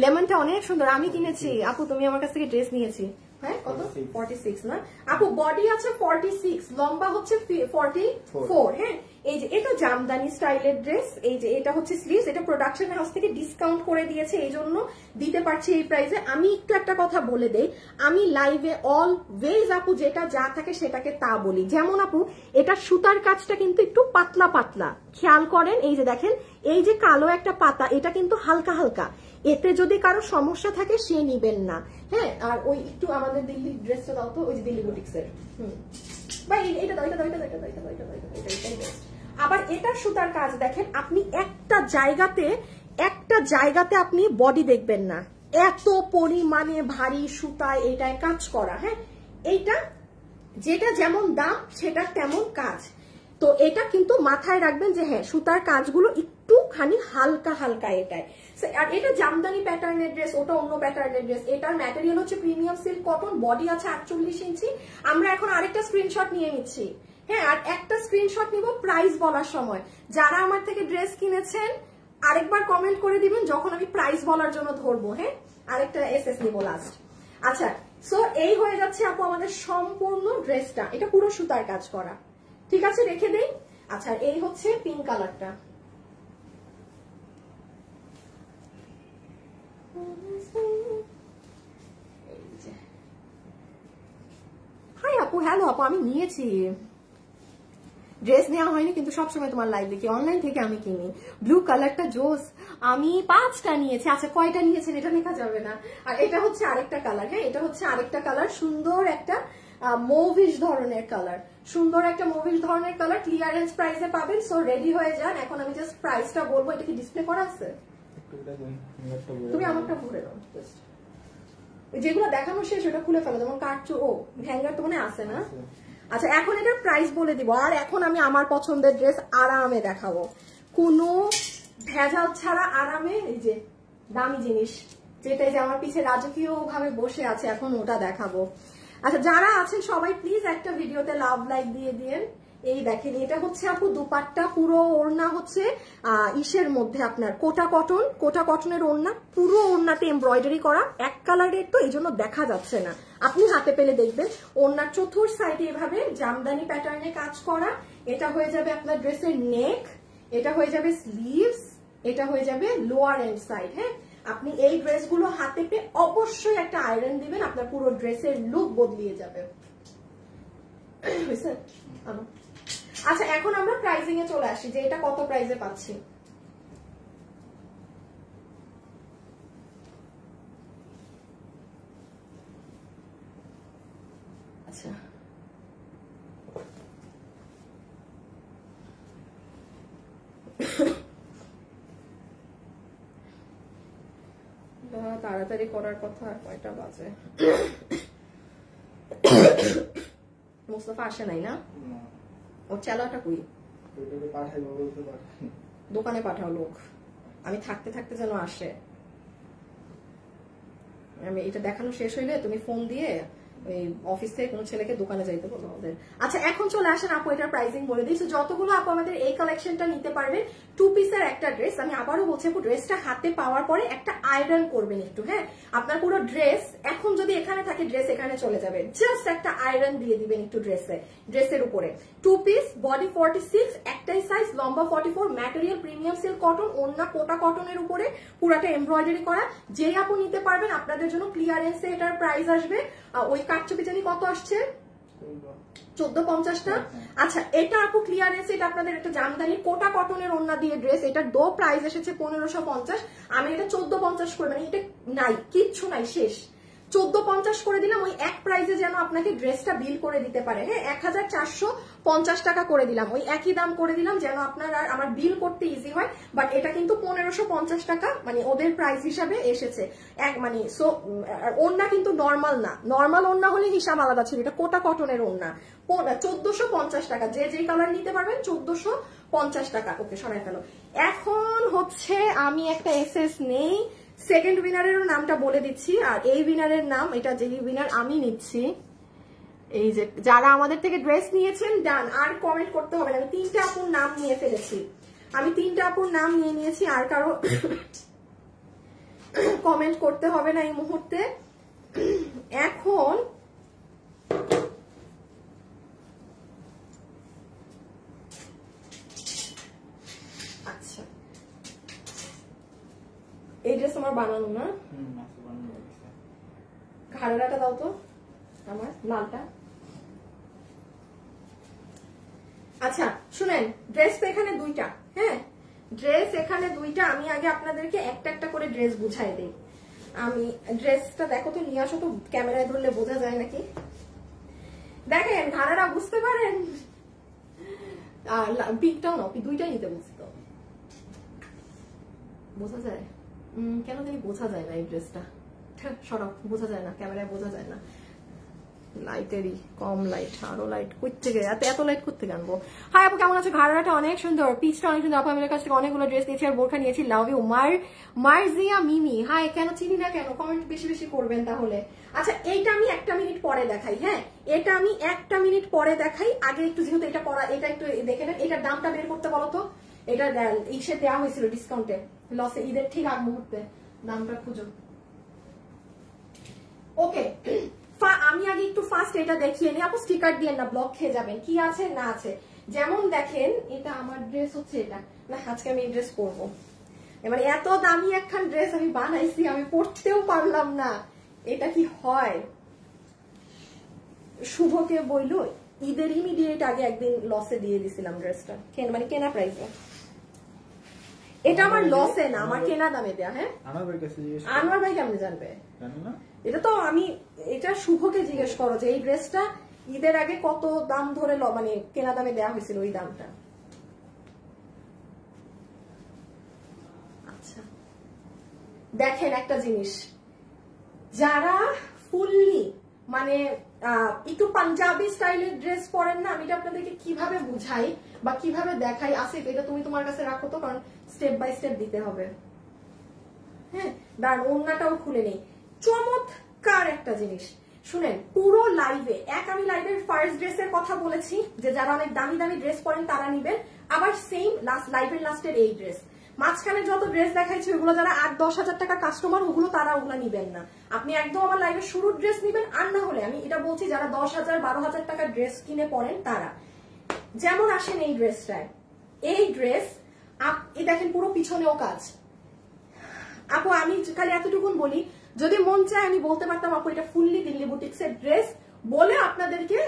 [SPEAKER 1] লেমনটা অনেক সুন্দর, আমি কিনেছি আপু, তুমি আমার কাছ থেকে ড্রেস নিয়েছি। হ্যাঁ কত? 46 না আপু? বডি আছে 46, লম্বা হচ্ছে 44। হ্যাঁ এই যে এটা জামদানি স্টাইলের ড্রেস। এই যে এটা হচ্ছে স্লিভস, এটা প্রোডাকশন হাউস থেকে ডিসকাউন্ট করে দিয়েছে, এই জন্য দিতে পারছি এই প্রাইসে। আমি একটু একটা কথা বলে দেই, আমি লাইভে অলওয়েজ আপু যেটা যা থাকে সেটাকে তা বলি। যেমন আপু এটা সুতার কাজটা কিন্তু একটু পাতলা পাতলা, খেয়াল করেন। এই যে দেখেন এই যে কালো একটা পাতা, এটা কিন্তু হালকা হালকা। এতে যদি কারো সমস্যা থাকে সে নিবেন না। হ্যাঁ আর ওই একটু আমাদের দিল্লি ড্রেসটা দাও তো, ওই যে দিল্লি বুটিক্সের। ভাই এটা দাও, এটা দাও, এটা দাও, এটা দাও, এটা দাও, এটা দাও, এটাই বেস্ট। আবার এটার সুতার কাজ দেখেন, আপনি একটা জায়গাতে আপনি বডি দেখবেন না, এত পরিমাণে ভারী সুতায় এটায় কাজ করা। হ্যাঁ এইটা যেটা যেমন দাম সেটা তেমন কাজ। তো এটা কিন্তু মাথায় রাখবেন যে হ্যাঁ সুতার কাজগুলো একটুখানি হালকা হালকা এটায়। আর এটা জামদানি প্যাটার্নের ড্রেস, ওটা অন্য প্যাটার্নের ড্রেস। এটার ম্যাটেরিয়াল হচ্ছে প্রিমিয়াম সিল্ক কটন, বডি আছে 48 ইঞ্চি। আমরা এখন আরেকটা স্ক্রিনশট নিয়ে নিচ্ছি। হ্যাঁ আর একটা স্ক্রিনশট নিব প্রাইস বলার সময়। যারা আমার থেকে ড্রেস কিনেছেন আরেকবার কমেন্ট করে দিবেন যখন আমি প্রাইস বলার জন্য ধরবো। হ্যাঁ আরেকটা এসএস নিব লাস্ট। আচ্ছা সো এই হয়ে যাচ্ছে আপু আমাদের সম্পূর্ণ ড্রেসটা, এটা পুরো সুতার কাজ করা, ঠিক আছে? রেখে দেই। আচ্ছা এই হচ্ছে পিঙ্ক কালারটা। হাই আপু, হ্যালো আপু, আমি নিয়েছি ড্রেস, নেওয়া হয়নি কিন্তু সবসময় তোমার লাইভ দেখি, অনলাইন থেকে আমি কিনি। ব্লু কালারটা জোস, আমি 5টা নিয়েছি। আচ্ছা কয়টা নিয়েছেন এটা লেখা যাবে না। আর এটা হচ্ছে আরেকটা কালার। হ্যাঁ এটা হচ্ছে আরেকটা কালার, সুন্দর একটা মুভিশ ধরনের কালার, সুন্দর একটা মুভিশ ধরনের কালার। ক্লিয়ারেন্স প্রাইসে পাবেন, সো রেডি হয়ে যান। এখন আমি জাস্ট প্রাইসটা বলবো। এটা কি ডিসপ্লে করা আছে? তুমি আমারটা ভরে দাও, যেগুলো দেখানো শেষ ওটা খুলে ফেলো, যেমন কাটছো। ও হ্যাঙ্গার তো মনে আছে না? আচ্ছা এখন এটার প্রাইস বলে দিব। আর এখন আমি আমার পছন্দের ড্রেস আরামে দেখাবো, কোনো ভেজাল ছাড়া আরামে এই যে দামি জিনিস, যেটা যে আমার পিছে রাজকীয় ভাবে বসে আছে, এখন ওটা দেখাবো। আচ্ছা যারা আছেন সবাই প্লিজ একটা ভিডিওতে লাভ লাইক দিয়ে দিন। এই দেখেন এটা হচ্ছে আপু দুপাট্টা, পুরো ওড়না হচ্ছে ইসের মধ্যে আপনার কোটা কটনের ওড়না, পুরো ওড়নাতে এমব্রয়ডারি করা, এক কালারের তো এই জন্য দেখা যাচ্ছে না, আপনি হাতে পেলে দেখবেন। ওড়নার চতুর্থ সাইডে এভাবে জামদানি প্যাটার্নে কাজ করা। এটা হয়ে যাবে আপনার ড্রেসের নেক, এটা হয়ে যাবে স্লিভস, এটা হয়ে যাবে লোয়ার এন্ড সাইড। হ্যাঁ, আপনি এই ড্রেসগুলো হাতে পেয়ে অবশ্যই একটা আয়রন দিবেন, আপনার পুরো ড্রেসের লুক বদলিয়ে যাবে। আচ্ছা এখন আমরা প্রাইসিং এ চলে আসি যে এটা কত প্রাইসে পাচ্ছি। আচ্ছা তাড়াতাড়ি করার কথা, আর কয়টা বাজে? মুস্তাফা আসে নাই না? ওর চালাটা কই? দোকানে পাঠাও লোক, আমি থাকতে থাকতে যেন আসে। আমি এটা দেখানো শেষ হইলে তুমি ফোন দিয়ে ওই অফিস থেকে কোনো ছেলেকে দোকানে যাইতে বলো ওদের। আচ্ছা এখন চলে আসেন আপু, এটার প্রাইসিং বলে দিই। যতগুলো আপু আমাদের এই কালেকশনটা নিতে পারবেন, 2 পিসের একটা ড্রেস। আমি আবারও বলছি আপু, ড্রেসটা হাতে পাওয়ার পরে একটা আয়রন করবেন একটু। হ্যাঁ, আপনার পুরো ড্রেস এখন যদি এখানে থাকে, ড্রেস এখানে চলে যাবে, জাস্ট একটা আয়রন দিয়ে দিবেন একটু ড্রেসের উপরে। 2 পিস, বডি 46, একটাই সাইজ, লম্বা 44, ম্যাটেরিয়াল প্রিমিয়াম সিল্ক কটন, ওড়না কোটা কটনের উপরে পুরাটা এমব্রয়ডারি করা। যেই আপু নিতে পারবেন আপনাদের জন্য ক্লিয়ারেন্সে এটার প্রাইস আসবে ওই কাটচুপি জানি কত আসছে, 1450 না? আচ্ছা এটা আপু ক্লিয়ারেন্স, এটা আপনাদের একটা জামদানি কোটা কটনের ওড়না দিয়ে ড্রেস, এটার দো প্রাইস এসেছে 1550, আমি এটা 1450 করে, মানে এটা নাই, কিচ্ছু নাই, শেষ। 1450 করে দিলাম, ওই এক প্রাইসে যেন আপনাকে ড্রেসটা বিল করে দিতে পারে। হ্যাঁ, 1450 টাকা করে দিলাম, ওই একই দাম করে দিলাম যেন আপনার আর আমার বিল করতে ইজি হয়। বাট এটা কিন্তু 1550 টাকা, মানে ওদের প্রাইস হিসাবে এসেছে। মানে সো ওড়না কিন্তু নর্মাল না, নর্মাল ওড়না হলে হিসাব আলাদা ছিল, এটা কোটা কটনের ওড়না। 1450 টাকা, যে যে কালার নিতে পারবেন 1450 টাকা। ওকে সরাই ফেলো। এখন হচ্ছে আমি একটা এসএস নেই, সেকেন্ড উইনারেরও নামটা বলে দিচ্ছি, আর এই উইনারের নাম, এটা যে উইনার আমি নিচ্ছি, এই যে যারা আমাদের থেকে ড্রেস নিয়েছেন ডান, আর কমেন্ট করতে হবে না। আমি 3টে আপুর নাম নিয়ে ফেলেছি, আমি 3টে আপুর নাম নিয়ে নিয়েছি, আর কারো কমেন্ট করতে হবে না এই মুহূর্তে। এখন আচ্ছা এই ড্রেস আমার বানানো না, ঘাড়াটা দাও তো আমার লালটা। আচ্ছা শুনেন, ড্রেস তো এখানে 2টা। হ্যাঁ, ড্রেস এখানে 2টা। আমি আগে আপনাদেরকে একটা একটা করে ড্রেস বুঝাই দিই। আমি ড্রেসটা দেখো তো, নিয়ে আসো তো, ক্যামেরায় ধরলে বোঝা যায় নাকি। দেখেন ঘাড়াটা বুঝতে পারেন, আর পিকটাও না, 2টাই নিতে বলছি তো, বোঝা যায় কেন জানি বোঝা যায় না এই ড্রেসটা, সরব বোঝা যায় না, ক্যামেরায় বোঝা যায় না, লাইটেরই কম লাইট, আরো লাইট করতে গিয়ে এত লাইট করতে আনবো। হাই আপু কেমন আছে? ঘাড়াটা অনেক সুন্দর, পিচটা অনেক সুন্দর। আপু আমাদের কাছ থেকে অনেকগুলো ড্রেস নিয়েছি আর বোরখা নিয়েছি, love you. Marzia Mimi, hi, কেন চিনি না কেন, কমেন্ট বেশি বেশি করবেন তাহলে। আচ্ছা এইটা আমি 1 মিনিট পরে দেখাই। হ্যাঁ, এটা আমি 1 মিনিট পরে দেখাই, আগে একটু যেহেতু এটা পড়া, এটা একটু দেখে নেন। এটার দামটা বের করতে বলো তো, এটা ইসে দেওয়া হয়েছিল ডিসকাউন্টে, লসে, ঈদের ঠিক আগ মুহূর্তে, দামটা খুঁজো। ওকে, আমি আগে একটু ফার্স্ট এটা দেখিয়ে নিই আপু, স্টিকার দিয়ে না, ব্লক খেয়ে যাবেন, কি আছে না আছে। যেমন দেখেন এটা আমার ড্রেস হচ্ছে, এটা না, আজকে আমি এই ড্রেস পরবো, মানে এত দামি একখান ড্রেস আমি বানাইছি, আমি পরতেও পারলাম না। এটা কি হয়, শুভকে বইল ঈদের ইমিডিয়েট আগে একদিন লসে দিয়ে দিছিলাম ড্রেসটা, মানে কেনা প্রাইসে। এটা আমার লসে না, আমার কেনা দামে দেয়া। হ্যাঁ, আনোয়ার ভাই কেমনে জানবে? এটা তো আমি, এটা শুভকে জিজ্ঞেস করো যে এই ড্রেসটা ঈদের আগে কত দাম ধরে মানে কেনা দামে দেওয়া হয়েছিল, ওই দামটা। আচ্ছা দেখেন একটা জিনিস, যারা ফুললি মানে একটু পাঞ্জাবি স্টাইলের ড্রেস পরেন না, আমি এটা আপনাদেরকে কিভাবে বুঝাই বা কিভাবে দেখাই। আসিফ এটা তুমি তোমার কাছে রাখো তো, কারণ স্টেপ বাই স্টেপ দিতে হবে। হ্যাঁ, দাঁড়ান ওড়নাটাও খুলে নেই। চমৎকার একটা জিনিস শুনেন, পুরো লাইভে আমি লাইভের ফার্স্ট ড্রেসের কথা বলেছি যে যারা অনেক দামি দামি ড্রেস পরেন তারা নিবেন, আবার সেম লাইভের লাস্টের এই ড্রেস। মাঝখানে যত ড্রেস দেখাইছি ওগুলো যারা 8-10 হাজার টাকা কাস্টমার তারা ওগুলো নিবেন না। আপনি একদম আমার লাইভের শুরুর ড্রেস নিবেন, আর না হলে আমি এটা বলছি যারা 10,000-12,000 টাকা ড্রেস কিনে পরেন তারা। যেমন আসেন এই ড্রেসটায়, এই ড্রেস এই দেখেন পুরো পিছনেও কাজ। আপু আমি খালি এতটুকুন বলি, যদি মন চায় আমি বলতে পারতাম আপু এটা ফুললি দিল্লি বুটিক্স এর ড্রেস বলে আপনাদেরকে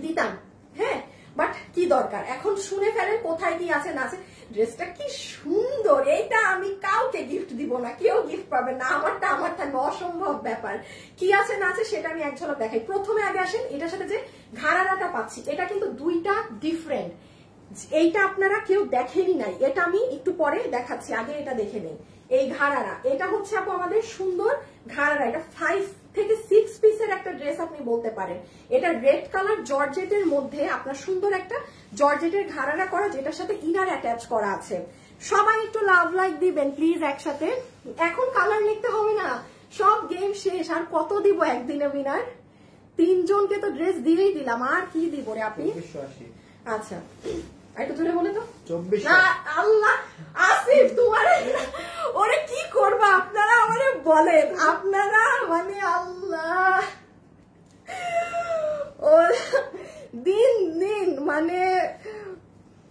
[SPEAKER 1] দিতাম, হ্যাঁ, বাট কি দরকার, এখন শুনে ফেলেন কোথায় কি আছে না আছে। ড্রেসটা কি সুন্দর, এইটা আমি কাউকে গিফট দিব না, কেউ গিফট পাবে না, আমারটা আমার থাকবে, অসম্ভব ব্যাপার। কি আছে না আছে সেটা আমি এক ঝলক দেখাই। প্রথমে আগে আসেন এটার সাথে যে ঘাড়ারাটা পাচ্ছি, এটা কিন্তু দুইটা ডিফারেন্ট। এইটা আপনারা কেউ দেখেনি নাই, এটা আমি একটু পরে দেখাচ্ছি, আগে এটা দেখে নেই। এই ঘাড়ারা, এটা হচ্ছে আপু আমাদের সুন্দর ঘাড়ারা, এটা 5 থেকে 6 পিসের একটা ড্রেস আপনি বলতে পারেন। এটা রেড কালার জর্জেটের মধ্যে আপনার সুন্দর একটা জর্জেটের ঘাড়ারা করা, যেটার সাথে ইনার অ্যাটাচ করা আছে। সবাই একটু লাভ লাইক দিবেন প্লিজ একসাথে। এখন কালার লিখতে হবে না, সব গেম শেষ। আর কত দিব একদিনে উইনার? 3 জনকে তো ড্রেস দিয়েই দিলাম, আর কি দিব রে আপনি? আচ্ছা একটু জোরে বলে তো। 24। আল্লাহ আসিফ তোমার ওরে কি করবা আপনারা আমারে বলেন, আপনারা মানে আল্লাহ ও দিন দিন মানে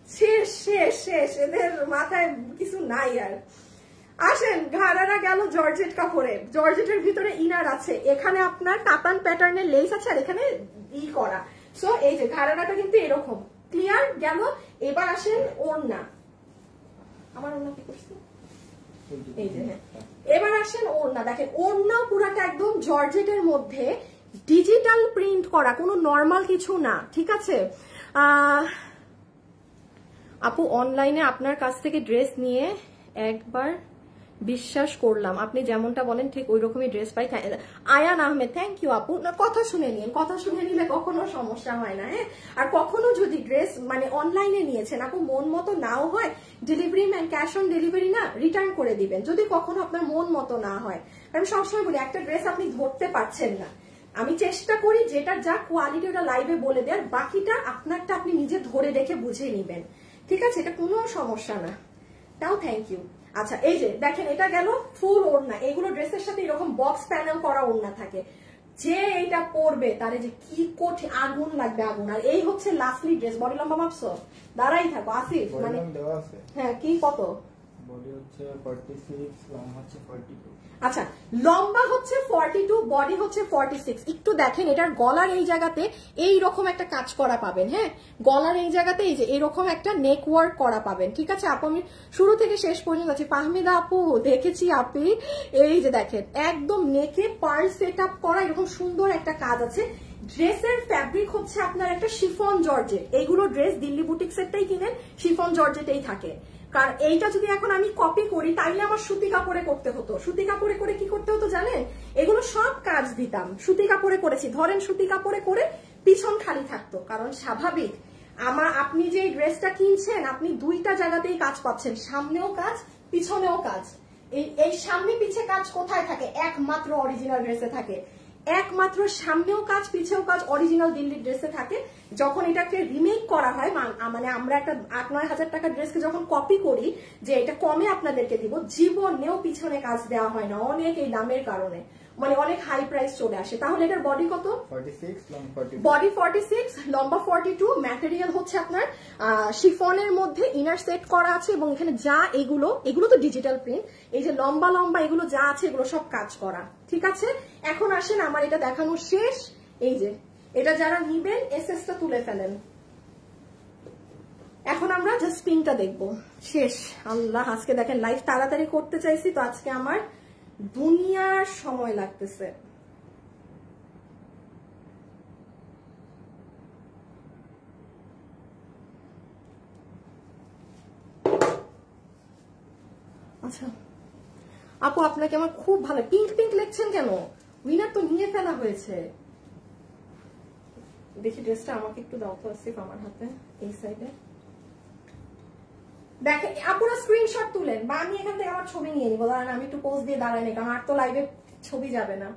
[SPEAKER 1] শেষ শেষ শেষ, এদের মাথায় কিছু নাই আর। আসেন ঘাড়ারা গেল জর্জেট কাপড়ে, জর্জেটের ভিতরে ইনার আছে, এখানে আপনার কাতান প্যাটার্নের লেস আছে, আর এখানে করা। সো এই যে ঘাড়ারাটা কিন্তু এরকম ক্লিয়ার গেল। এবার আসেন ওড়না, আমার ওড়না কি করছে এই যে, হ্যাঁ এবার আসেন ওড়না। দেখেন ওড়না পুরাটা একদম জর্জেটের মধ্যে ডিজিটাল প্রিন্ট করা, কোনো নর্মাল কিছু না, ঠিক আছে। আপু অনলাইনে আপনার কাছ থেকে ড্রেস নিয়ে একবার বিশ্বাস করলাম, আপনি যেমনটা বলেন ঠিক ওই রকমই ড্রেস পাই। আয়ান আহমেদ থ্যাংক ইউ আপু। কথা শুনে নিন, কথা শুনে নিলে কখনো সমস্যা হয় না, হ্যাঁ। আর কখনো যদি ড্রেস মানে অনলাইনে নিয়েছেন আপু মন মতো নাও হয়, delivery man cash on delivery না রিটার্ন করে দিবেন যদি কখনো আপনার মন মতো না হয়। আমি সবসময় বলি একটা ড্রেস আপনি ধরতে পারছেন না, আমি চেষ্টা করি যেটা যা কোয়ালিটি ওটা লাইভে বলে দেওয়ার, বাকিটা আপনারটা আপনি নিজে ধরে দেখে বুঝে নিবেন, ঠিক আছে, এটা কোনো সমস্যা না। তাও থ্যাংক ইউ। আচ্ছা এই যে দেখেন এটা গেল ফুল ওড়না, এগুলো ড্রেসের সাথে এরকম বক্স প্যানেল করা ওড়না থাকে, যে এইটা পরবে তারে যে কি কঠিন আগুন লাগবে আগুন। আর এই হচ্ছে লাস্টলি ড্রেস। বডি লম্বা মাপছো? দাঁড়াই থাকো আসিফ, মানে হ্যাঁ কি কত?
[SPEAKER 2] বডি হচ্ছে 46, লম্বা হচ্ছে 42।
[SPEAKER 1] আচ্ছা লম্বা হচ্ছে 42, বডি হচ্ছে 46। একটু দেখেন এটার গলার এই জায়গাতে এই রকম একটা কাজ করা পাবেন, হ্যাঁ গলার এই জায়গাতে এই যে এরকম একটা নেক ওয়ার্ক করা পাবেন, ঠিক আছে আপু। আমি শুরু থেকে শেষ পর্যন্ত আছি। ফাহমিদা আপু দেখেছি আপনি, এই যে দেখেন একদম নেকে পার্ল সেট আপ করা, এরকম সুন্দর একটা কাজ আছে। ড্রেসের ফ্যাব্রিক হচ্ছে আপনার একটা শিফন জর্জেট, এইগুলো ড্রেস দিল্লি বুটিক্স এরটাই কিনেন, শিফন জর্জেটেই থাকে। কারণ এইটা যদি এখন আমি কপি করি তাইলে আমার সুতি কাপড়ে করতে হতো। সুতি কাপড়ে করে কি করতে হতো জানেন? এগুলো সব কাজ দিতাম, সুতি কাপড়ে করেছি। ধরেন সুতি কাপড়ে করে পিছন খালি থাকতো, কারণ স্বাভাবিক আপনি যে ড্রেসটা কিনছেন আপনি দুইটা জায়গাতেই কাজ পাচ্ছেন, সামনেও কাজ পিছনেও কাজ। এই সামনে পিছে কাজ কোথায় থাকে? একমাত্র অরিজিনাল ড্রেসে থাকে, একমাত্র সামনেও কাজ পিছেও কাজ অরিজিনাল দিল্লির ড্রেসে থাকে। যখন এটাকে রিমেক করা হয়, মানে আমরা একটা 8-9 হাজার টাকার ড্রেসকে যখন কপি করি যে এটা কমে আপনাদেরকে দিব, জীবনেও পিছনে কাজ দেওয়া হয় না, অনেক এই দামের কারণে, মানে অনেক হাই প্রাইস চলে আসে। তাহলে এটার বডি কত?
[SPEAKER 2] 46, লম্বা 42।
[SPEAKER 1] বডি 46, লম্বা 42। ম্যাটেরিয়াল হচ্ছে আপনার শিফনের মধ্যে ইনার সেট করা আছে, এবং এখানে যা এগুলো তো ডিজিটাল প্রিন্ট, এই যে লম্বা লম্বা এগুলো যা আছে এগুলো সব কাজ করা, ঠিক আছে। এখন আসেন আমার এটা দেখানো শেষ। এই যে এটা যারা নিবেন এসএসটা তুলে ফেলেন। এখন আমরা জাস্ট পিনটা দেখবো, শেষ। আল্লাহ আজকে দেখেন লাইভ তাড়াতাড়ি করতে চাইছি তো আজকে আমার দুনিয়ার সময় লাগতেছে। আচ্ছা আপু আপনাকে আমার খুব ভালো। পিঙ্ক পিঙ্ক লিখছেন কেন? উইনার তো নিয়ে ফেলা হয়েছে। দেখি ড্রেসটা আমাকে একটু দাও তো আসিফ আমার হাতে এই সাইডে দেখেন আপনারা স্ক্রিনশট তুলেন বা আমি এখান থেকে আমার ছবি নিয়ে নিব দাঁড়ান আমি একটু পোজ দিয়ে দাঁড়াই কারণ আর তো লাইভে ছবি যাবে না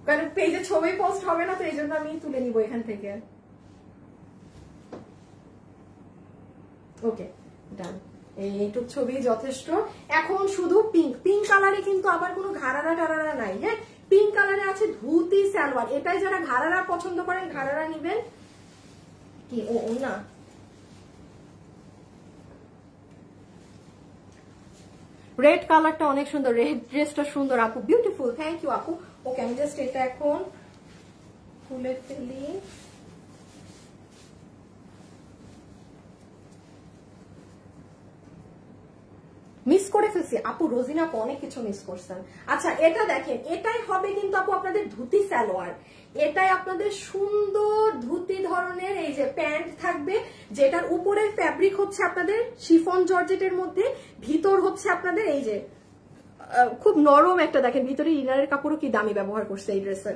[SPEAKER 1] কারণ পেজে ছবি পোস্ট হবে না তো এই জন্য আমি তুলে নিব এখান থেকে ওকে ডান এইটুক ছবি যথেষ্ট এখন শুধু পিঙ্ক পিঙ্ক কালারে কিন্তু আবার কোনো ঘাড়ারা টারারা নাই হ্যাঁ পিঙ্ক কালারে আছে ধুতি সালোয়ার এটাই যারা ঘাড়ারা পছন্দ করেন ঘাড়ারা নিবেন কি ও না রেড কালারটা অনেক সুন্দর রেড ড্রেসটা সুন্দর আপু বিউটিফুল থ্যাংক ইউ আপু ওকে আমি জাস্ট এটা এখন খুলে ফেলি মিস করে ফেলছি আপু রোজিনা আপু অনেক কিছু মিস করছেন আচ্ছা এটা দেখেন এটাই হবে কিন্তু আপু আপনাদের ধুতি সালোয়ার এটাই আপনাদের সুন্দর ধুতি ধরনের এই যে প্যান্ট থাকবে যেটার উপরের ফ্যাব্রিক হচ্ছে আপনাদের শিফন জর্জেটের মধ্যে ভিতর হচ্ছে আপনাদের এই যে খুব নরম একটা দেখেন ভিতরে ইনারের কাপড়ও কি দামি ব্যবহার করছে এই ড্রেসের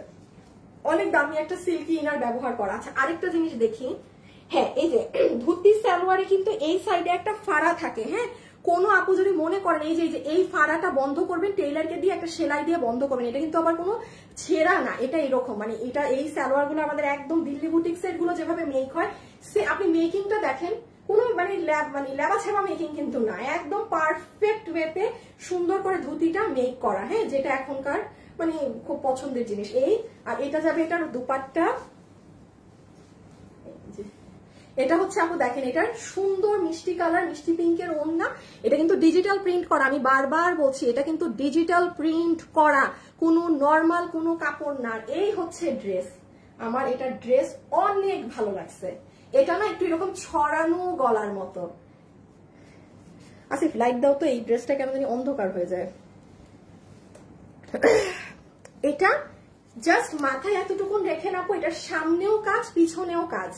[SPEAKER 1] অনেক দামি একটা সিল্কি ইনার ব্যবহার করা আচ্ছা আরেকটা জিনিস দেখি হ্যাঁ এই যে ধুতি সালোয়ারে কিন্তু এই সাইডে একটা ফাড়া থাকে হ্যাঁ কোনো আপু যদি মনে করেন এই যে এই ফাড়াটা বন্ধ করবেন টেইলারকে দিয়ে একটা সেলাই দিয়ে বন্ধ করবেন এটা কিন্তু আবার কোনো ছেঁড়া না এটা এরকম মানে এটা এই সালোয়ার গুলো আমাদের একদম দিল্লি বুটিক সেট গুলো যেভাবে মেক হয় সে আপনি মেকিংটা দেখেন কোনো মানে ল্যাবা ছেবা মেকিং কিন্তু না একদম পারফেক্ট ওয়েতে সুন্দর করে ধুতিটা মেক করা হ্যাঁ যেটা এখনকার মানে খুব পছন্দের জিনিস এই আর এটা যাবে এটার দুপাট্টা এটা হচ্ছে আপু দেখেন এটার সুন্দর মিষ্টি কালার মিষ্টি পিঙ্কের ওড়না এটা কিন্তু ডিজিটাল প্রিন্ট করা আমি বারবার বলছি এটা কিন্তু ডিজিটাল প্রিন্ট করা কোনো নরমাল কোনো কাপড় না এই হচ্ছে ড্রেস আমার এটা ড্রেস অনেক ভালো লাগছে এটা না একটু এরকম ছড়ানো গলার মতো আসিফ লাইট দাও তো এই ড্রেসটা কেমন জানি অন্ধকার হয়ে যায় এটা জাস্ট মাথায় এতটুকুন রেখে রাখো এটার সামনেও কাজ পিছনেও কাজ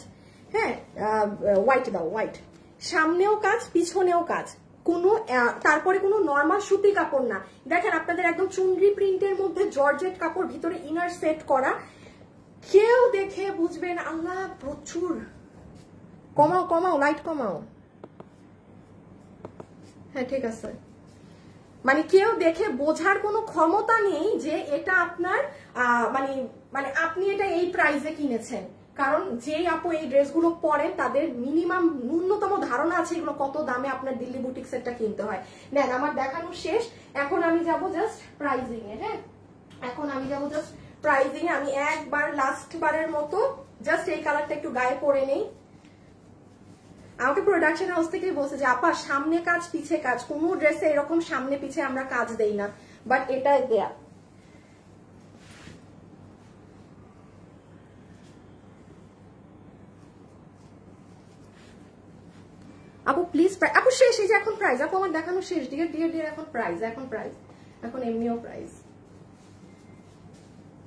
[SPEAKER 1] হ্যাঁ হোয়াইট দাও হোয়াইট সামনেও কাজ পিছনেও কাজ কোনো তারপরে কোনো নরমাল সুতি কাপড় না দেখেন আপনাদের একদম চুনরি প্রিন্টের মধ্যে জর্জেট কাপড় ভিতরে ইনার সেট করা কেউ দেখে বুঝবেন আল্লাহ প্রচুর কমাও কমাও লাইট কমাও হ্যাঁ ঠিক আছে মানে কেউ দেখে বোঝার কোনো ক্ষমতা নেই যে এটা আপনার মানে আপনি এটা এই প্রাইসে কিনেছেন কারণ যেই আপু এই ড্রেসগুলো পরেন তাদের মিনিমাম ন্যূনতম ধারণা আছে এগুলো কত দামে আপনার দিল্লি বুটিক সেটটা কিনতে হয় নেন আমার দেখানো শেষ এখন আমি যাব জাস্ট প্রাইজিং এ হ্যাঁ এখন আমি যাব জাস্ট প্রাইজিং এ আমি একবার লাস্ট বারের মতো জাস্ট এই কালারটা একটু গায়ে পরে নেই আমাকে প্রোডাকশন হাউস থেকে বলছে যে আপা সামনে কাজ পিছে কাজ কোনো ড্রেসে এরকম সামনে পিছে আমরা কাজ দেই না বাট এটা দেয়া আপু প্লিজ আপু শেষ এই যে এখন প্রাইস আপু আমার দেখানো শেষ ডিয়ার ডিয়ার ডিয়ার এখন প্রাইস এখন এমনিও প্রাইস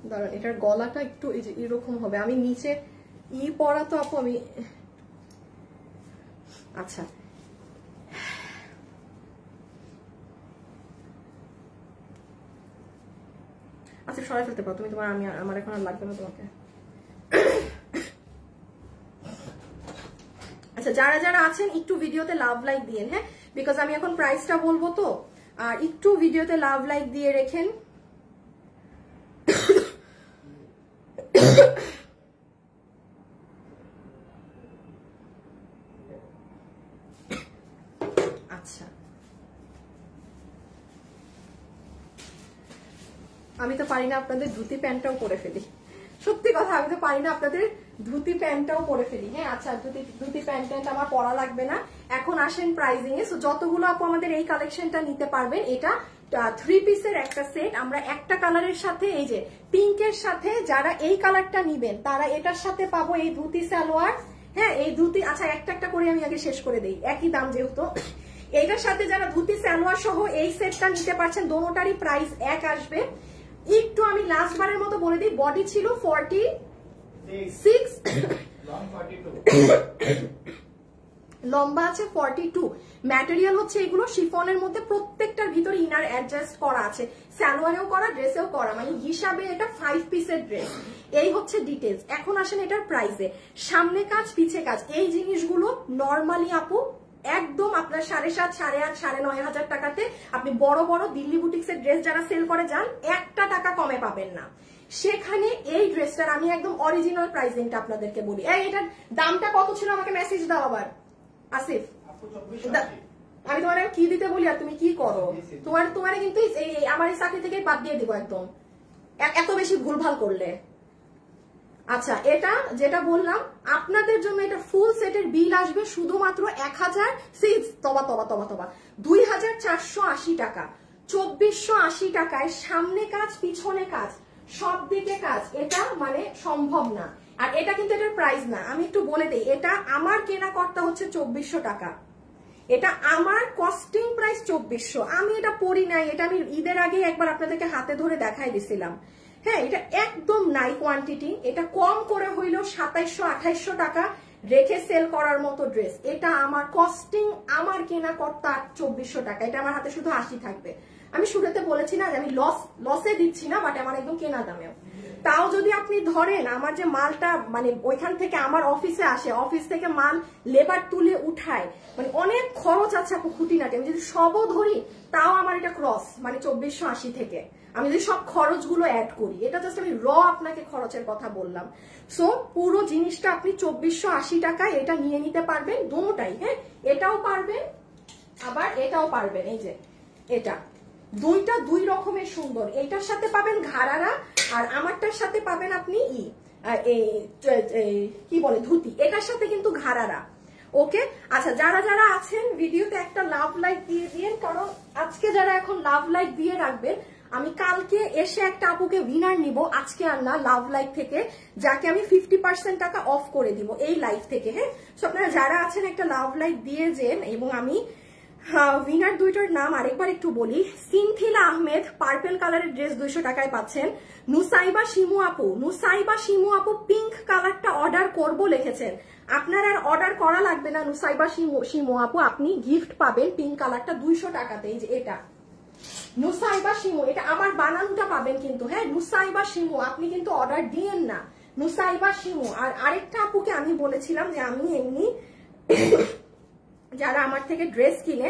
[SPEAKER 1] দাঁড়ান এটার গলাটা একটু এই যে এরকম হবে আমি নিচে পরা তো আপু আমি আচ্ছা আচ্ছা সরাই ফেলতে পারো তুমি তোমার আমি আমার এখন আর লাগবে না তোমাকে আচ্ছা যারা যারা আছেন একটু ভিডিওতে লাভ লাইক দিয়েন হ্যাঁ বিকজ আমি এখন প্রাইসটা বলবো তো আর একটু ভিডিওতে লাভ লাইক দিয়ে রেখেন আচ্ছা আমি তো পারি না আপনাদের ধুতি প্যান্টটাও পরে ফেলি সত্যি কথা আমি তো পারি না আপনাদের ধুতি প্যান্টটাও পরে ফেলি হ্যাঁ আচ্ছা ধুতি প্যান্ট আমার পরা লাগবে না এখন আসেন প্রাইজিং এ সো যতগুলো আপু আমাদের এই কালেকশনটা নিতে পারবেন এটা 3 পিসের একটা সেট আমরা একটা কালারের সাথে এই যে পিঙ্কের সাথে যারা এই কালারটা নিবেন তারা এটার সাথে পাবো এই ধুতি সালোয়ার হ্যাঁ এই ধুতি আচ্ছা একটা একটা করে আমি আগে শেষ করে দেই একই দাম যেহেতু এইটার সাথে যারা ধুতি সালোয়ার সহ এই সেটটা নিতে পারছেন দোনোটারই প্রাইস এক আসবে একটু আমি লাস্ট বারের মতো বলে দিই বডি ছিল 46 লং লম্বা আছে 42, ম্যাটেরিয়াল হচ্ছে এগুলো শিফনের মধ্যে, প্রত্যেকটার ভিতরে ইনার অ্যাডজাস্ট করা আছে, সালোয়ারেও করা, ড্রেসেও করা, মানে হিসাবে এটা 5 পিসের ড্রেস। এই হচ্ছে ডিটেলস। এখন আসেন এটার প্রাইসে। সামনে কাজ পিছে কাজ, এই জিনিসগুলো নর্মালি আপু একদম আপনার 7.5, 8.5, 9.5 টাকাতে আপনি বড় বড় দিল্লি বুটিক্সের ড্রেস যারা সেল করে যান 1 টাকা কমে পাবেন না। সেখানে এই ড্রেসটার আমি একদম অরিজিনাল প্রাইসিংটা আপনাদেরকে বলি। এটার দামটা কত ছিল আমাকে মেসেজ দাও আবার আসিফ। আমি তোমার কি দিতে বলি আর তুমি কি করো? তোমার কিন্তু আমার এই চাকরি থেকে বাদ দিয়ে দিব একদম, এত বেশি ভুলভাল করলে। আচ্ছা, এটা যেটা বললাম আপনাদের জন্য, এটা ফুল সেটের বিল আসবে শুধুমাত্র 2480 টাকা, 2480 টাকায় সামনে কাজ পিছনে কাজ সব দিকে কাজ। এটা মানে সম্ভব না। আর এটা কিন্তু এটার প্রাইস না, আমি একটু বলে দিই, এটা আমার কেনা কর্তা হচ্ছে 2400 টাকা, এটা আমার কস্টিং প্রাইস 2400। আমি এটা পরি নাই, এটা আমি ঈদের আগে একবার আপনাদেরকে হাতে ধরে দেখাই দিছিলাম। হ্যাঁ, এটা একদম নাই কোয়ান্টিটি, এটা কম করে হইলেও 2700-2800 টাকা রেখে সেল করার মতো ড্রেস। এটা আমার কস্টিং, আমার কেনা কর্তা 2400 টাকা, এটা আমার হাতে শুধু 80 থাকবে। আমি শুরুতে বলেছি না যে আমি লসে দিচ্ছি না, বাট আমার একদম কেনা দামেও। তাও যদি আপনি ধরেন আমার যে মালটা মানে ওইখান থেকে আমার অফিসে আসে, অফিস থেকে মাল লেবার তুলে উঠায়, মানে অনেক খরচ আছে আপু খুঁটিনাটি, আমি যদি সবও ধরি তাও আমার এটা ক্রস মানে 2480 থেকে আমি যদি সব খরচগুলো অ্যাড করি। এটা জাস্ট আমি আপনাকে খরচের কথা বললাম। সো পুরো জিনিসটা আপনি 2480 টাকায় এটা নিয়ে নিতে পারবেন, দুটোটাই। হ্যাঁ, এটাও পারবেন আবার এটাও পারবেন। এই যে এটা দুইটা দুই রকমের সুন্দর, এটার সাথে পাবেন ঘাড়ারা আর আমারটার সাথে পাবেন আপনি কি বলে ধুতি, এটার সাথে কিন্তু ঘাড়ারা। ওকে, আচ্ছা যারা যারা আছেন ভিডিওতে একটা লাভ লাইক দিয়ে দিন, কারণ আজকে যারা এখন লাভ লাইক দিয়ে রাখবেন, আমি কালকে এসে একটা আপুকে উইনার নিব, আজকে আর না, লাভ লাইক থেকে, যাকে আমি 50% টাকা অফ করে দিব এই লাইভ থেকে। হ্যাঁ, সো আপনারা যারা আছেন একটা লাভ লাইক দিয়ে যেন। এবং আমি উইনার দুইটার নাম আরেকবার একটু বলি। সিনথিলা আহমেদ পার্পল কালারের ড্রেস 200 টাকায় পাচ্ছেন। নুসাইবা শিমু আপু পিঙ্ক কালারটা অর্ডার করব লিখেছেন, আপনার আর অর্ডার করা লাগবে না নুসাইবা শিমু আপু, আপনি গিফট পাবেন পিঙ্ক কালারটা 200 টাকাতে। এই যে এটা নুসাইবা শিমু, এটা আমার বানানটা পাবেন কিন্তু। হ্যাঁ, নুসাইবা শিমু, আপনি কিন্তু অর্ডার দিয়েন না, নুসাইবা শিমু। আর আরেকটা আপুকে আমি বলেছিলাম যে আমি এমনি যারা আমার থেকে ড্রেস কিনে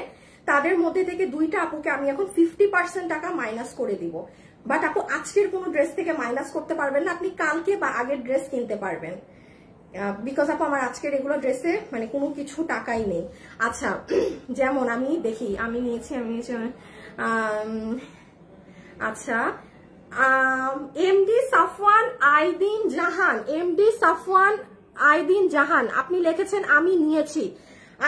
[SPEAKER 1] তাদের মধ্যে থেকে দুইটা আপুকে আমি এখন 50% টাকা মাইনাস করে দিব। বাট আপু আজকের কোনো ড্রেস থেকে মাইনাস করতে পারবেন না, আপনি কালকে বা আগের ড্রেস কিনতে পারবেন, বিকজ আপু আমার আজকের এগুলো ড্রেসে মানে কোনো কিছু টাকাই নেই। আচ্ছা, যেমন আমি দেখি আমি নিয়েছি আচ্ছা এমডি সাফওয়ান আইদিন জাহান, আপনি লিখেছেন আমি নিয়েছি,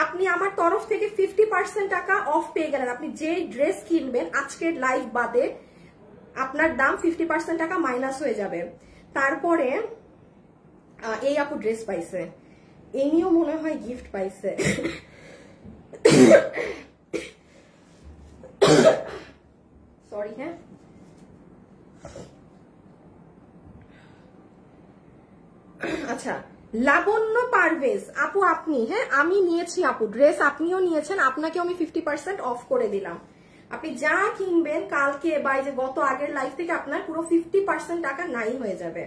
[SPEAKER 1] আপনি আমার তরফ থেকে 50% টাকা অফ পেয়ে গেলেন। আপনি যে ড্রেস কিনবেন আজকের লাইভ বাদে আপনার দাম 50% টাকা মাইনাস হয়ে যাবে। তারপরে এই আপু ড্রেস পাইছে, এমনিও মনে হয় গিফট পাইছে। সরি। হ্যাঁ, আচ্ছা লাবণ্য পারভেজ আপু আপনি, হ্যাঁ আমি নিয়েছি আপু ড্রেস, আপনিও নিয়েছেন, আপনাকেও আমি 50% অফ করে দিলাম। আপনি যা কিনবেন কালকে বা যে গত আগের লাইফ থেকে আপনার পুরো 50% টাকা নাই হয়ে যাবে।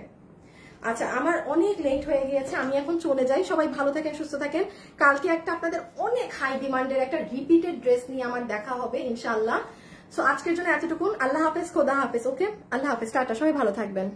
[SPEAKER 1] আচ্ছা, আমার অনেক লেট হয়ে গিয়েছে, আমি এখন চলে যাই। সবাই ভালো থাকেন, সুস্থ থাকেন। কালকে একটা আপনাদের অনেক হাই ডিমান্ডের একটা রিপিটেড ড্রেস নিয়ে আমার দেখা হবে ইনশাআল্লাহ। সো আজকের জন্য এতটুকুন। আল্লাহ হাফেজ, খোদা হাফেজ। ওকে, আল্লাহ হাফেজ, টাটা, সবাই ভালো থাকবেন।